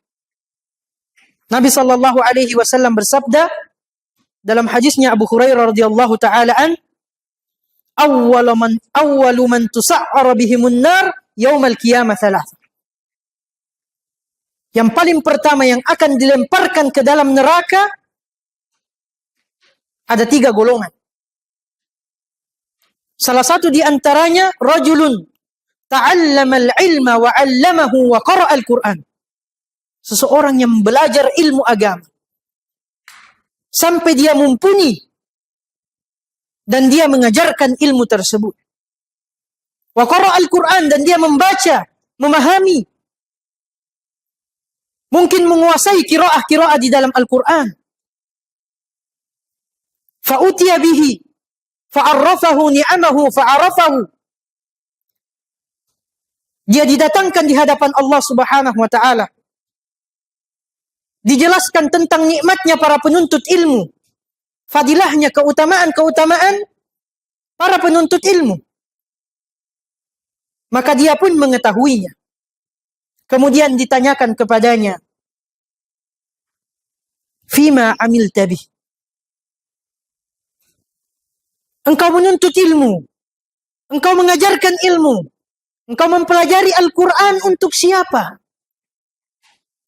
Nabi sallallahu alaihi wasallam bersabda dalam hadisnya Abu Hurairah radhiyallahu taala an, awwalu man tusa'ara bihimun nar yaumal qiyamah thalath. Yang paling pertama yang akan dilemparkan ke dalam neraka ada 3 golongan. Salah satu di antaranya rajulun ta'allama al-ilma wa 'allamahu wa qara'a al-Qur'an. Seseorang yang belajar ilmu agama sampai dia mumpuni dan dia mengajarkan ilmu tersebut. Wa qara'a al-Qur'an, dan dia membaca, memahami. Mungkin menguasai qiraah di dalam Al-Qur'an. Fa'utiya bihi fa'arrafahu ni'amahu fa'arafahu. Dia didatangkan di hadapan Allah Subhanahu wa taala. Dijelaskan tentang nikmatnya para penuntut ilmu. Fadilahnya, keutamaan para penuntut ilmu. Maka dia pun mengetahuinya. Kemudian ditanyakan kepadanya, Fima amilta bih. Engkau menuntut ilmu. Engkau mengajarkan ilmu. Engkau mempelajari Al-Quran untuk siapa?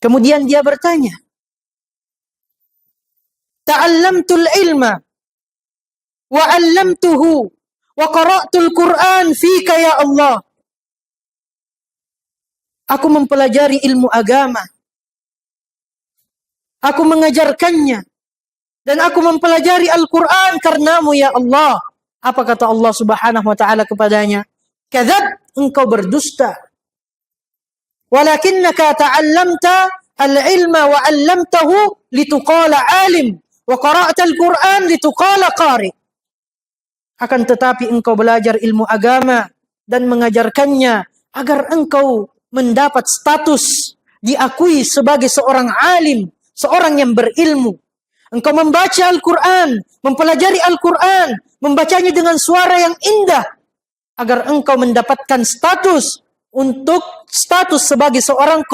Kemudian dia bertanya, Ta'allamtul ilma wa 'allamtuhu wa qara'tul Qur'an fika ya Allah. Aku mempelajari ilmu agama. Aku mengajarkannya. Dan aku mempelajari Al-Quran karenamu ya Allah. Apa kata Allah Subhanahu wa ta'ala kepadanya? Kadzab, engkau berdusta. Walakinnaka ta'allamta al-ilma wa 'allamtahu lituqala alim wa qara'ta al-Quran lituqala qari. Akan tetapi engkau belajar ilmu agama dan mengajarkannya agar engkau mendapat status diakui sebagai seorang alim, seorang yang berilmu. Engkau membaca Al-Quran, mempelajari Al-Quran, membacanya dengan suara yang indah, agar engkau mendapatkan status sebagai seorang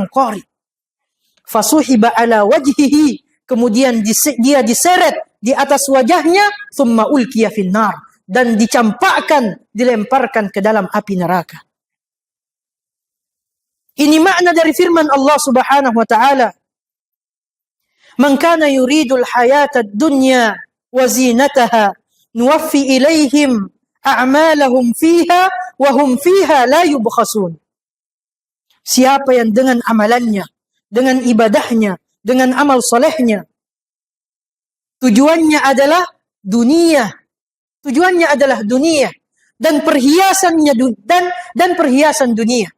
qari. Fasuhiba ala wajhihi, kemudian dia diseret di atas wajahnya, thumma ulqiya finnar, dan dicampakkan, dilemparkan ke dalam api neraka. Ini makna dari firman Allah Subhanahu wa taala, "Man kana yuridul hayatad dunya wa zinataha, nuwaffi ilaihim a'malahum fiha wa hum fiha la yubkhasun." Siapa yang dengan amalannya, dengan ibadahnya, dengan amal solehnya, tujuannya adalah dunia, dan perhiasannya dan perhiasan dunia.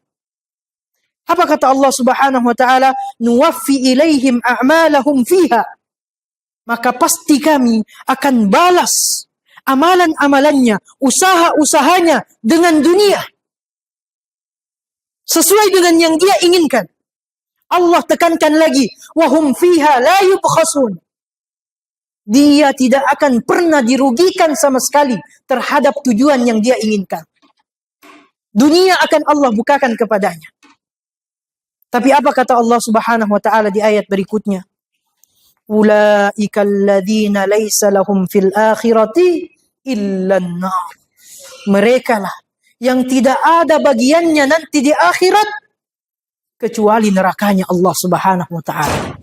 Apa kata Allah Subhanahu wa taala? Nuwaffi ilaihim a'malahum fiha. Maka pasti kami akan balas amalan-amalannya, usaha-usahanya dengan dunia, sesuai dengan yang dia inginkan. Allah tekankan lagi, wahum fiha la yubkhasun. Dia tidak akan pernah dirugikan sama sekali terhadap tujuan yang dia inginkan. Dunia akan Allah bukakan kepadanya. Tapi apa kata Allah Subhanahu wa taala di ayat berikutnya? Ulaika alladzina laisa lahum fil akhirati illa an-nar. Merekalah yang tidak ada bagiannya nanti di akhirat kecuali nerakanya Allah Subhanahu wa taala.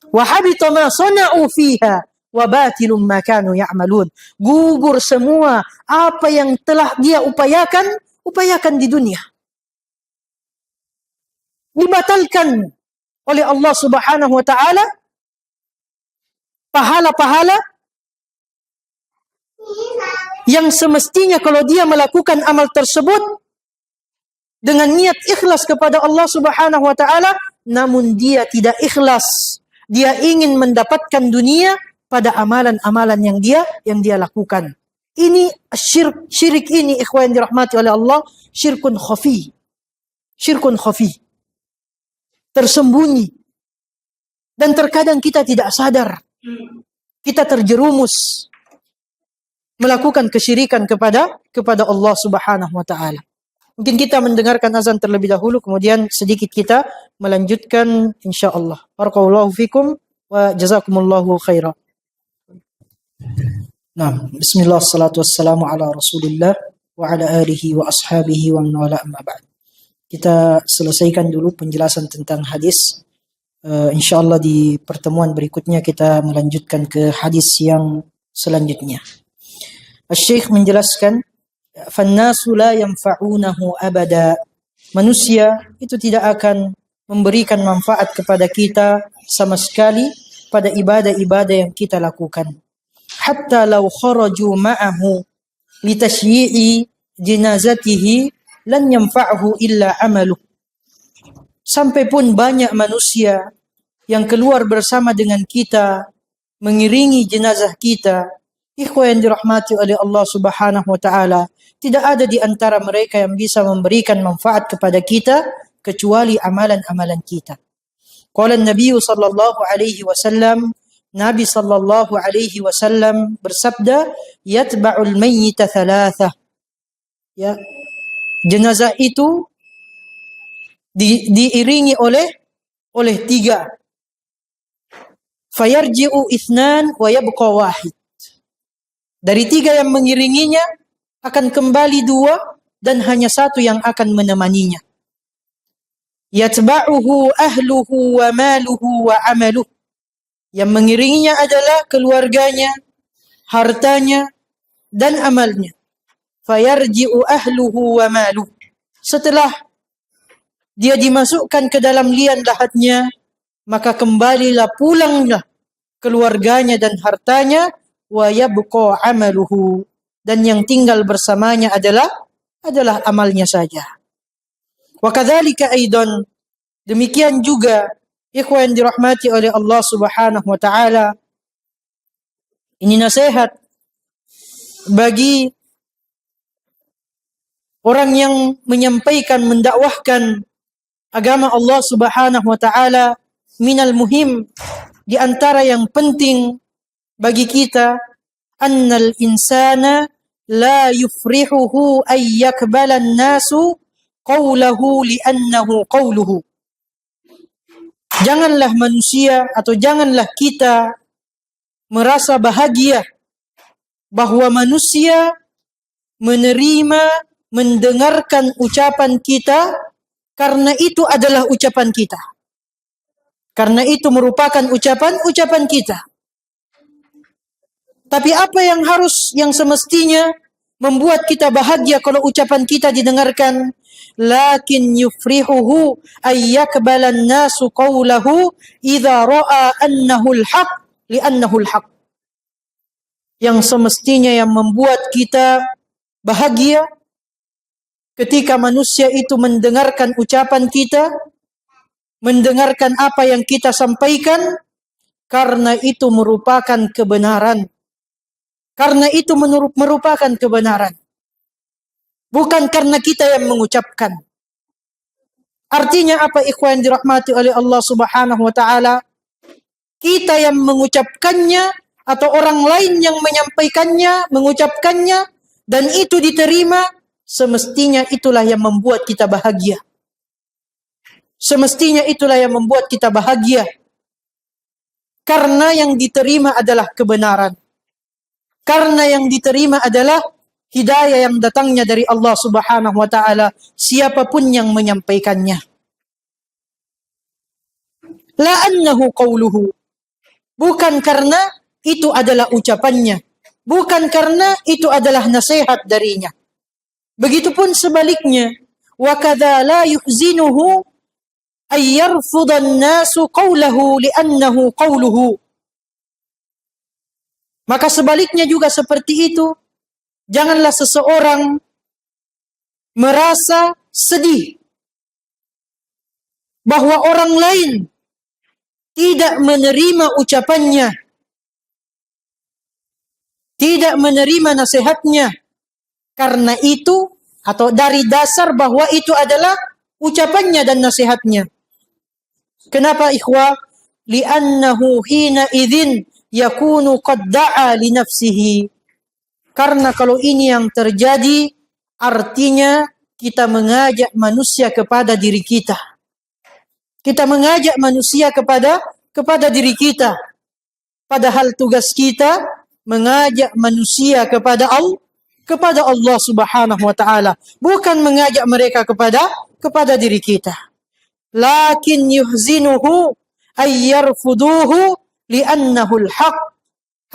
Wa habita ma sana'u fiha wa batilum ma kanu ya'malun. Gugur semua apa yang telah dia upayakan di dunia. Dibatalkan oleh Allah Subhanahu wa taala pahala-pahala yang semestinya kalau dia melakukan amal tersebut dengan niat ikhlas kepada Allah Subhanahu wa taala, namun dia tidak ikhlas. Dia ingin mendapatkan dunia pada amalan-amalan yang dia lakukan. Ini syirik ini ikhwan dirahmati oleh Allah, syirkun khafi. Syirkun khafi. Tersembunyi. Dan terkadang kita tidak sadar. Kita terjerumus melakukan kesyirikan kepada Allah Subhanahu wa taala. Mungkin kita mendengarkan azan terlebih dahulu, kemudian sedikit kita melanjutkan insyaallah. Barakallahu fikum wa jazakumullahu khairan. Nah, bismillah, salatu wassalamu ala Rasulillah wa ala alihi wa ashabihi wa man wala, amma ba'd. Kita selesaikan dulu penjelasan tentang hadis. Insyaallah di pertemuan berikutnya kita melanjutkan ke hadis yang selanjutnya. Asy-Syaikh menjelaskan, "Fannasu la yanfa'unahu abada." Manusia itu tidak akan memberikan manfaat kepada kita sama sekali pada ibadah-ibadah yang kita lakukan. Hatta law kharaju ma'ahu litashyi'i jinazatihi lan yanfa'hu illa amaluh. Sampai pun banyak manusia yang keluar bersama dengan kita, mengiringi jenazah kita, ikhwan yang dirahmati oleh Allah Subhanahu wa taala, tidak ada di antara mereka yang bisa memberikan manfaat kepada kita kecuali amalan-amalan kita. Qala Nabi sallallahu alaihi wasallam, Nabi sallallahu alaihi wasallam bersabda, "Yatba'ul mayyita thalathah." Ya, jenazah itu diiringi oleh tiga. Fayarji'u ithnan wa yabqa wahid. Dari tiga yang mengiringinya akan kembali dua dan hanya satu yang akan menemaninya. Yatba'uhu ahluhu wa maluhu wa amaluh. Yang mengiringinya adalah keluarganya, hartanya, dan amalnya. Fayarji'u ahluhu wa maluh. Setelah dia dimasukkan ke dalam liang lahatnya, maka pulanglah keluarganya dan hartanya, wa yabqa amaluhu, dan yang tinggal bersamanya adalah amalnya saja. Wa kadzalika aidan, demikian juga ikhwan dirahmati oleh Allah Subhanahu wa taala, ini nasihat bagi orang yang menyampaikan, mendakwahkan agama Allah Subhanahu wa taala. Minal muhim, di antara yang penting bagi kita, annal insana la yufrihuhu ay yakbala an-nasu qawlahu li'annahu qawluhu. Janganlah manusia atau janganlah kita merasa bahagia bahwa manusia menerima, mendengarkan ucapan kita karena itu adalah ucapan kita. Karena itu merupakan ucapan kita. Tapi apa yang semestinya membuat kita bahagia kalau ucapan kita didengarkan? Lakin yufrihuhu ayyakbalan nasu qawlahu idza ra'a annahu al-haq li'annahu al-haq. Yang semestinya yang membuat kita bahagia ketika manusia itu mendengarkan ucapan kita, mendengarkan apa yang kita sampaikan, karena itu merupakan kebenaran. Karena itu merupakan kebenaran. Bukan karena kita yang mengucapkan. Artinya apa, ikhwan dirahmati oleh Allah Subhanahu wa taala? Kita yang mengucapkannya atau orang lain yang menyampaikannya, mengucapkannya, dan itu diterima, semestinya itulah yang membuat kita bahagia. Semestinya itulah yang membuat kita bahagia. Karena yang diterima adalah kebenaran. Karena yang diterima adalah hidayah yang datangnya dari Allah Subhanahu wa taala, siapapun yang menyampaikannya. La annahu qawluhu. Bukan karena itu adalah ucapannya. Bukan karena itu adalah nasihat darinya. Begitupun sebaliknya. Wa kadza la yuhzinuhu ay yarfudha an-nasu qawlahu li'annahu qawluhu. Maka sebaliknya juga seperti itu. Janganlah seseorang merasa sedih bahwa orang lain tidak menerima ucapannya, tidak menerima nasihatnya, karena itu atau dari dasar bahwa itu adalah ucapannya dan nasihatnya. Kenapa ikhwah? Li'annahu hina idzin yakunu qad da'a li nafsihi. Karena kalau ini yang terjadi, artinya kita mengajak manusia kepada diri kita. Kita mengajak manusia kepada diri kita. Padahal tugas kita mengajak manusia kepada Allah Subhanahu wa taala, bukan mengajak mereka kepada diri kita. Lakin yuhzinuhu ay yarfuduhu li'annahu al-haq.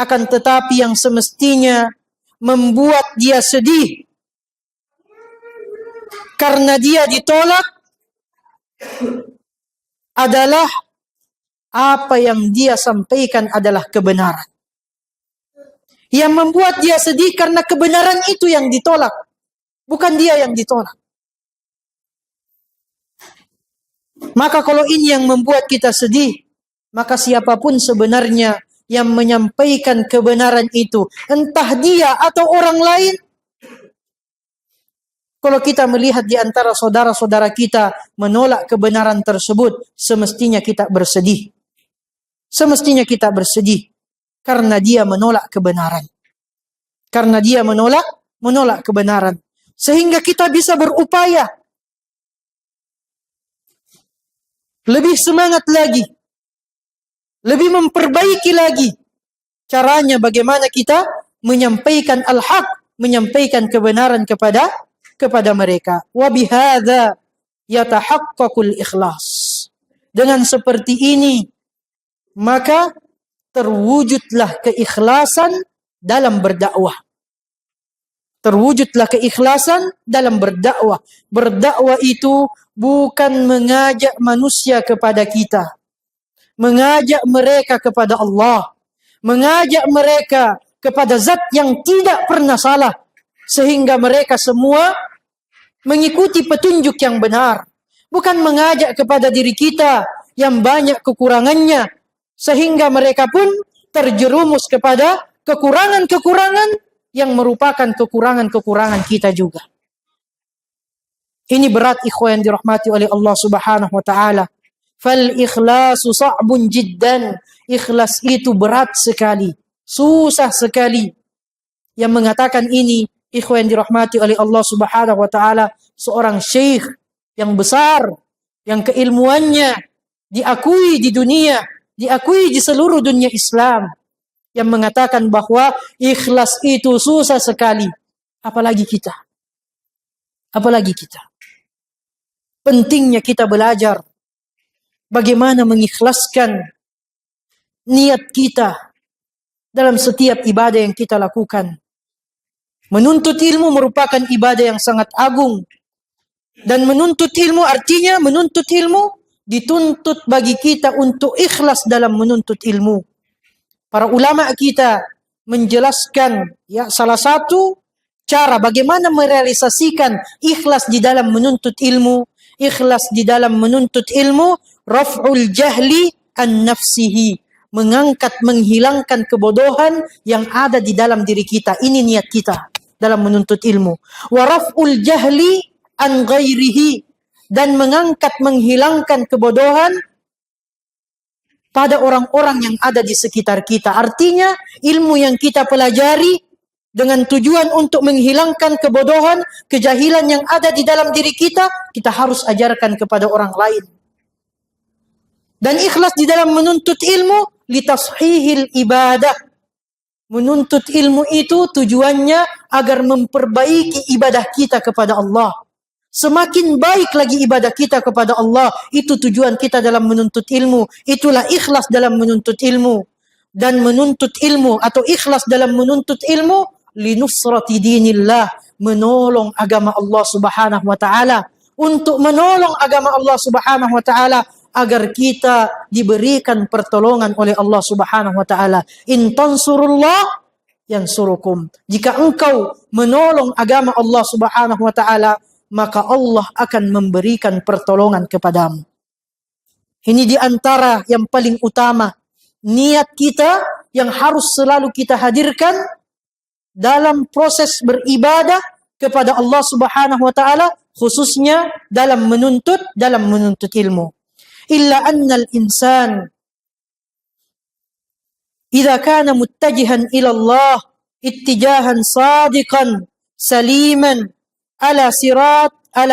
Akan tetapi yang semestinya membuat dia sedih karena dia ditolak adalah apa yang dia sampaikan adalah kebenaran. Yang membuat dia sedih karena kebenaran itu yang ditolak, bukan dia yang ditolak. Maka kalau ini yang membuat kita sedih, maka siapapun sebenarnya yang menyampaikan kebenaran itu, entah dia atau orang lain, kalau kita melihat di antara saudara-saudara kita menolak kebenaran tersebut, semestinya kita bersedih. Semestinya kita bersedih karena dia menolak kebenaran. Karena dia menolak kebenaran. Sehingga kita bisa berupaya lebih semangat lagi, lebih memperbaiki lagi caranya bagaimana kita menyampaikan al-haq, menyampaikan kebenaran kepada mereka. Wa bihadza yatahaqqaqul ikhlas. Dengan seperti ini maka terwujudlah keikhlasan dalam berdakwah. Terwujudlah keikhlasan dalam berdakwah. Berdakwah itu bukan mengajak manusia kepada kita, mengajak mereka kepada Allah, mengajak mereka kepada zat yang tidak pernah salah, sehingga mereka semua mengikuti petunjuk yang benar. Bukan mengajak kepada diri kita yang banyak kekurangannya, sehingga mereka pun terjerumus kepada kekurangan-kekurangan yang merupakan kekurangan-kekurangan kita juga. Ini berat ikhwan yang dirahmati oleh Allah Subhanahu wa taala. Fal ikhlasu sa'bun jiddan. Ikhlas itu berat sekali, susah sekali. Yang mengatakan ini ikhwan yang dirahmati oleh Allah Subhanahu wa taala seorang syekh yang besar, yang keilmuannya diakui di dunia, diakui di seluruh dunia Islam, yang mengatakan bahwa ikhlas itu susah sekali. Apalagi kita. Apalagi kita. Pentingnya kita belajar bagaimana mengikhlaskan niat kita dalam setiap ibadah yang kita lakukan. Menuntut ilmu merupakan ibadah yang sangat agung. Dan menuntut ilmu artinya menuntut ilmu dituntut bagi kita untuk ikhlas dalam menuntut ilmu. Para ulama kita menjelaskan salah satu cara bagaimana merealisasikan ikhlas di dalam menuntut ilmu. Ikhlas di dalam menuntut ilmu, raf'ul jahli an nafsihi, mengangkat, menghilangkan kebodohan yang ada di dalam diri kita. Ini niat kita dalam menuntut ilmu. Wa raf'ul jahli an ghairihi, dan mengangkat, menghilangkan kebodohan pada orang-orang yang ada di sekitar kita. Artinya ilmu yang kita pelajari dengan tujuan untuk menghilangkan kebodohan, kejahilan yang ada di dalam diri kita, kita harus ajarkan kepada orang lain. Dan ikhlas di dalam menuntut ilmu litashihil ibadah. Menuntut ilmu itu tujuannya agar memperbaiki ibadah kita kepada Allah. Semakin baik lagi ibadah kita kepada Allah, itu tujuan kita dalam menuntut ilmu. Itulah ikhlas dalam menuntut ilmu. Dan menuntut ilmu atau ikhlas dalam menuntut ilmu linusrati dinillah, menolong agama Allah Subhanahu wa taala. Untuk menolong agama Allah Subhanahu wa taala agar kita diberikan pertolongan oleh Allah Subhanahu wa taala. In tansurullah yansurukum. Jika engkau menolong agama Allah Subhanahu wa taala, maka Allah akan memberikan pertolongan kepadamu. Ini di antara yang paling utama. Niat kita yang harus selalu kita hadirkan dalam proses beribadah kepada Allah Subhanahu wa taala, khususnya dalam menuntut ilmu. Illa annal insan idza kana muttajihan ila Allah ittijahan sadiqan saliman ala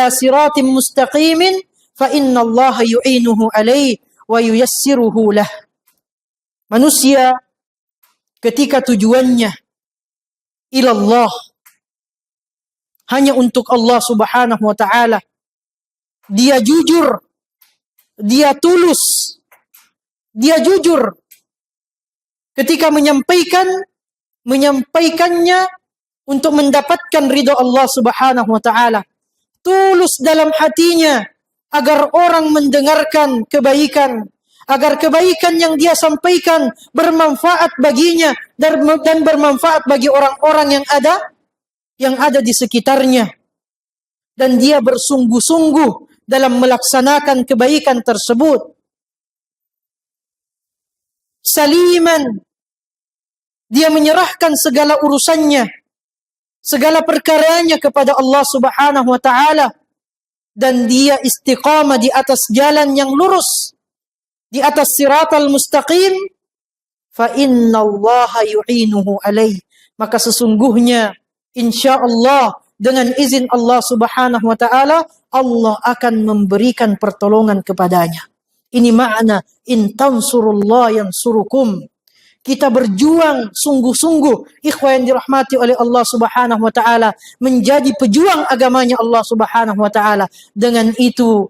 siratin mustaqimin fa inna Allah yu'inuhu alaihi wa yuyassiruhu lah. Manusia ketika tujuannya ilallah, hanya untuk Allah Subhanahu wa taala, dia jujur, dia tulus, dia jujur ketika menyampaikannya untuk mendapatkan ridha Allah Subhanahu wa taala. Tulus dalam hatinya agar orang mendengarkan kebaikan, agar kebaikan yang dia sampaikan bermanfaat baginya dan bermanfaat bagi orang-orang yang ada di sekitarnya. Dan dia bersungguh-sungguh dalam melaksanakan kebaikan tersebut. Saliman, dia menyerahkan segala urusannya, segala perkaranya kepada Allah Subhanahu wa taala, dan dia istiqamah di atas jalan yang lurus, di atas siratal mustaqim, fa innallaha yu'inuhu alaih, maka sesungguhnya insyaallah dengan izin Allah Subhanahu wa taala Allah akan memberikan pertolongan kepadanya. Ini makna in tansurullah yansurukum. Kita berjuang sungguh-sungguh, ikhwan yang dirahmati oleh Allah Subhanahu wa taala, menjadi pejuang agamanya Allah Subhanahu wa taala. Dengan itu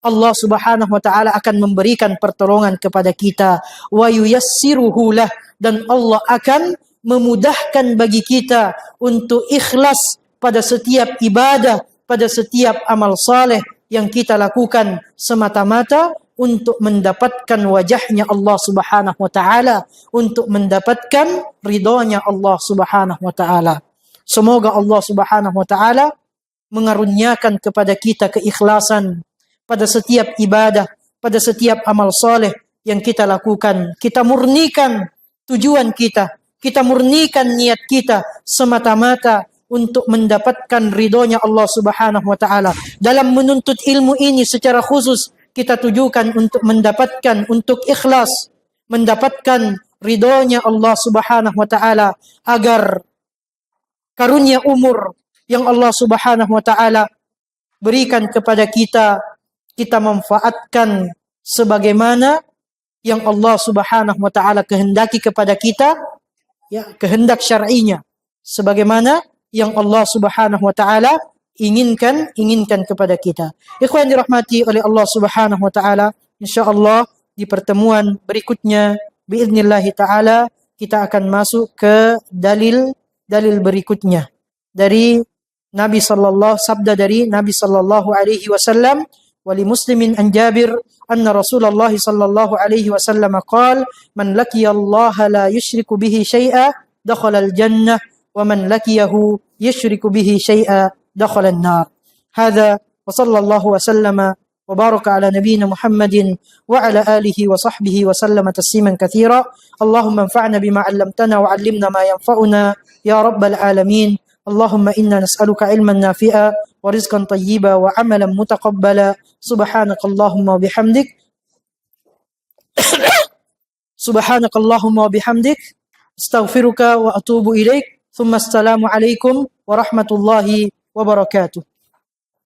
Allah Subhanahu wa taala akan memberikan pertolongan kepada kita. Wa yuyassiruhu lah, dan Allah akan memudahkan bagi kita untuk ikhlas pada setiap ibadah, pada setiap amal saleh yang kita lakukan semata-mata untuk mendapatkan wajahnya Allah Subhanahu wa taala, untuk mendapatkan ridhonya Allah Subhanahu wa taala. Semoga Allah Subhanahu wa taala mengaruniakan kepada kita keikhlasan pada setiap ibadah, pada setiap amal saleh yang kita lakukan. Kita murnikan tujuan kita murnikan niat kita semata-mata untuk mendapatkan ridhonya Allah Subhanahu wa taala. Dalam menuntut ilmu ini secara khusus kita tujukan untuk mendapatkan, untuk ikhlas, mendapatkan ridhonya Allah Subhanahu wa taala, agar karunia umur yang Allah Subhanahu wa taala berikan kepada kita, kita manfaatkan sebagaimana yang Allah Subhanahu wa taala kehendaki kepada kita, ya, kehendak syar'inya sebagaimana yang Allah Subhanahu wa taala inginkan kepada kita. Ikhwan yang dirahmati oleh Allah Subhanahu wa taala, insyaallah di pertemuan berikutnya biiznillah taala kita akan masuk ke dalil berikutnya dari sabda dari Nabi sallallahu alaihi wasallam. Wali muslimin an Jabir anna Rasulullah sallallahu alaihi wasallam qala man laqiya Allah la yusyriku bihi syai'a dakhala al-jannah wa man laqiyahu yusyriku bihi syai'a dakhala an-nar. Hadza wa sallallahu wa sallama wa baraka ala nabiyyina Muhammadin wa ala alihi wa sahbihi wa sallama tasliman katsira. Allahumma anfa'na bima 'allamtana wa 'allimna ma yanfa'una ya rabbal alamin. Allahumma inna nas'aluka ilman nafi'a wa rizqan tayyiba wa 'amalan mutaqabbala. Subhanakallahumma wa bihamdik astaghfiruka wa atubu ilaik. Thumma assalamu alaikum warahmatullahi wabarakatuh.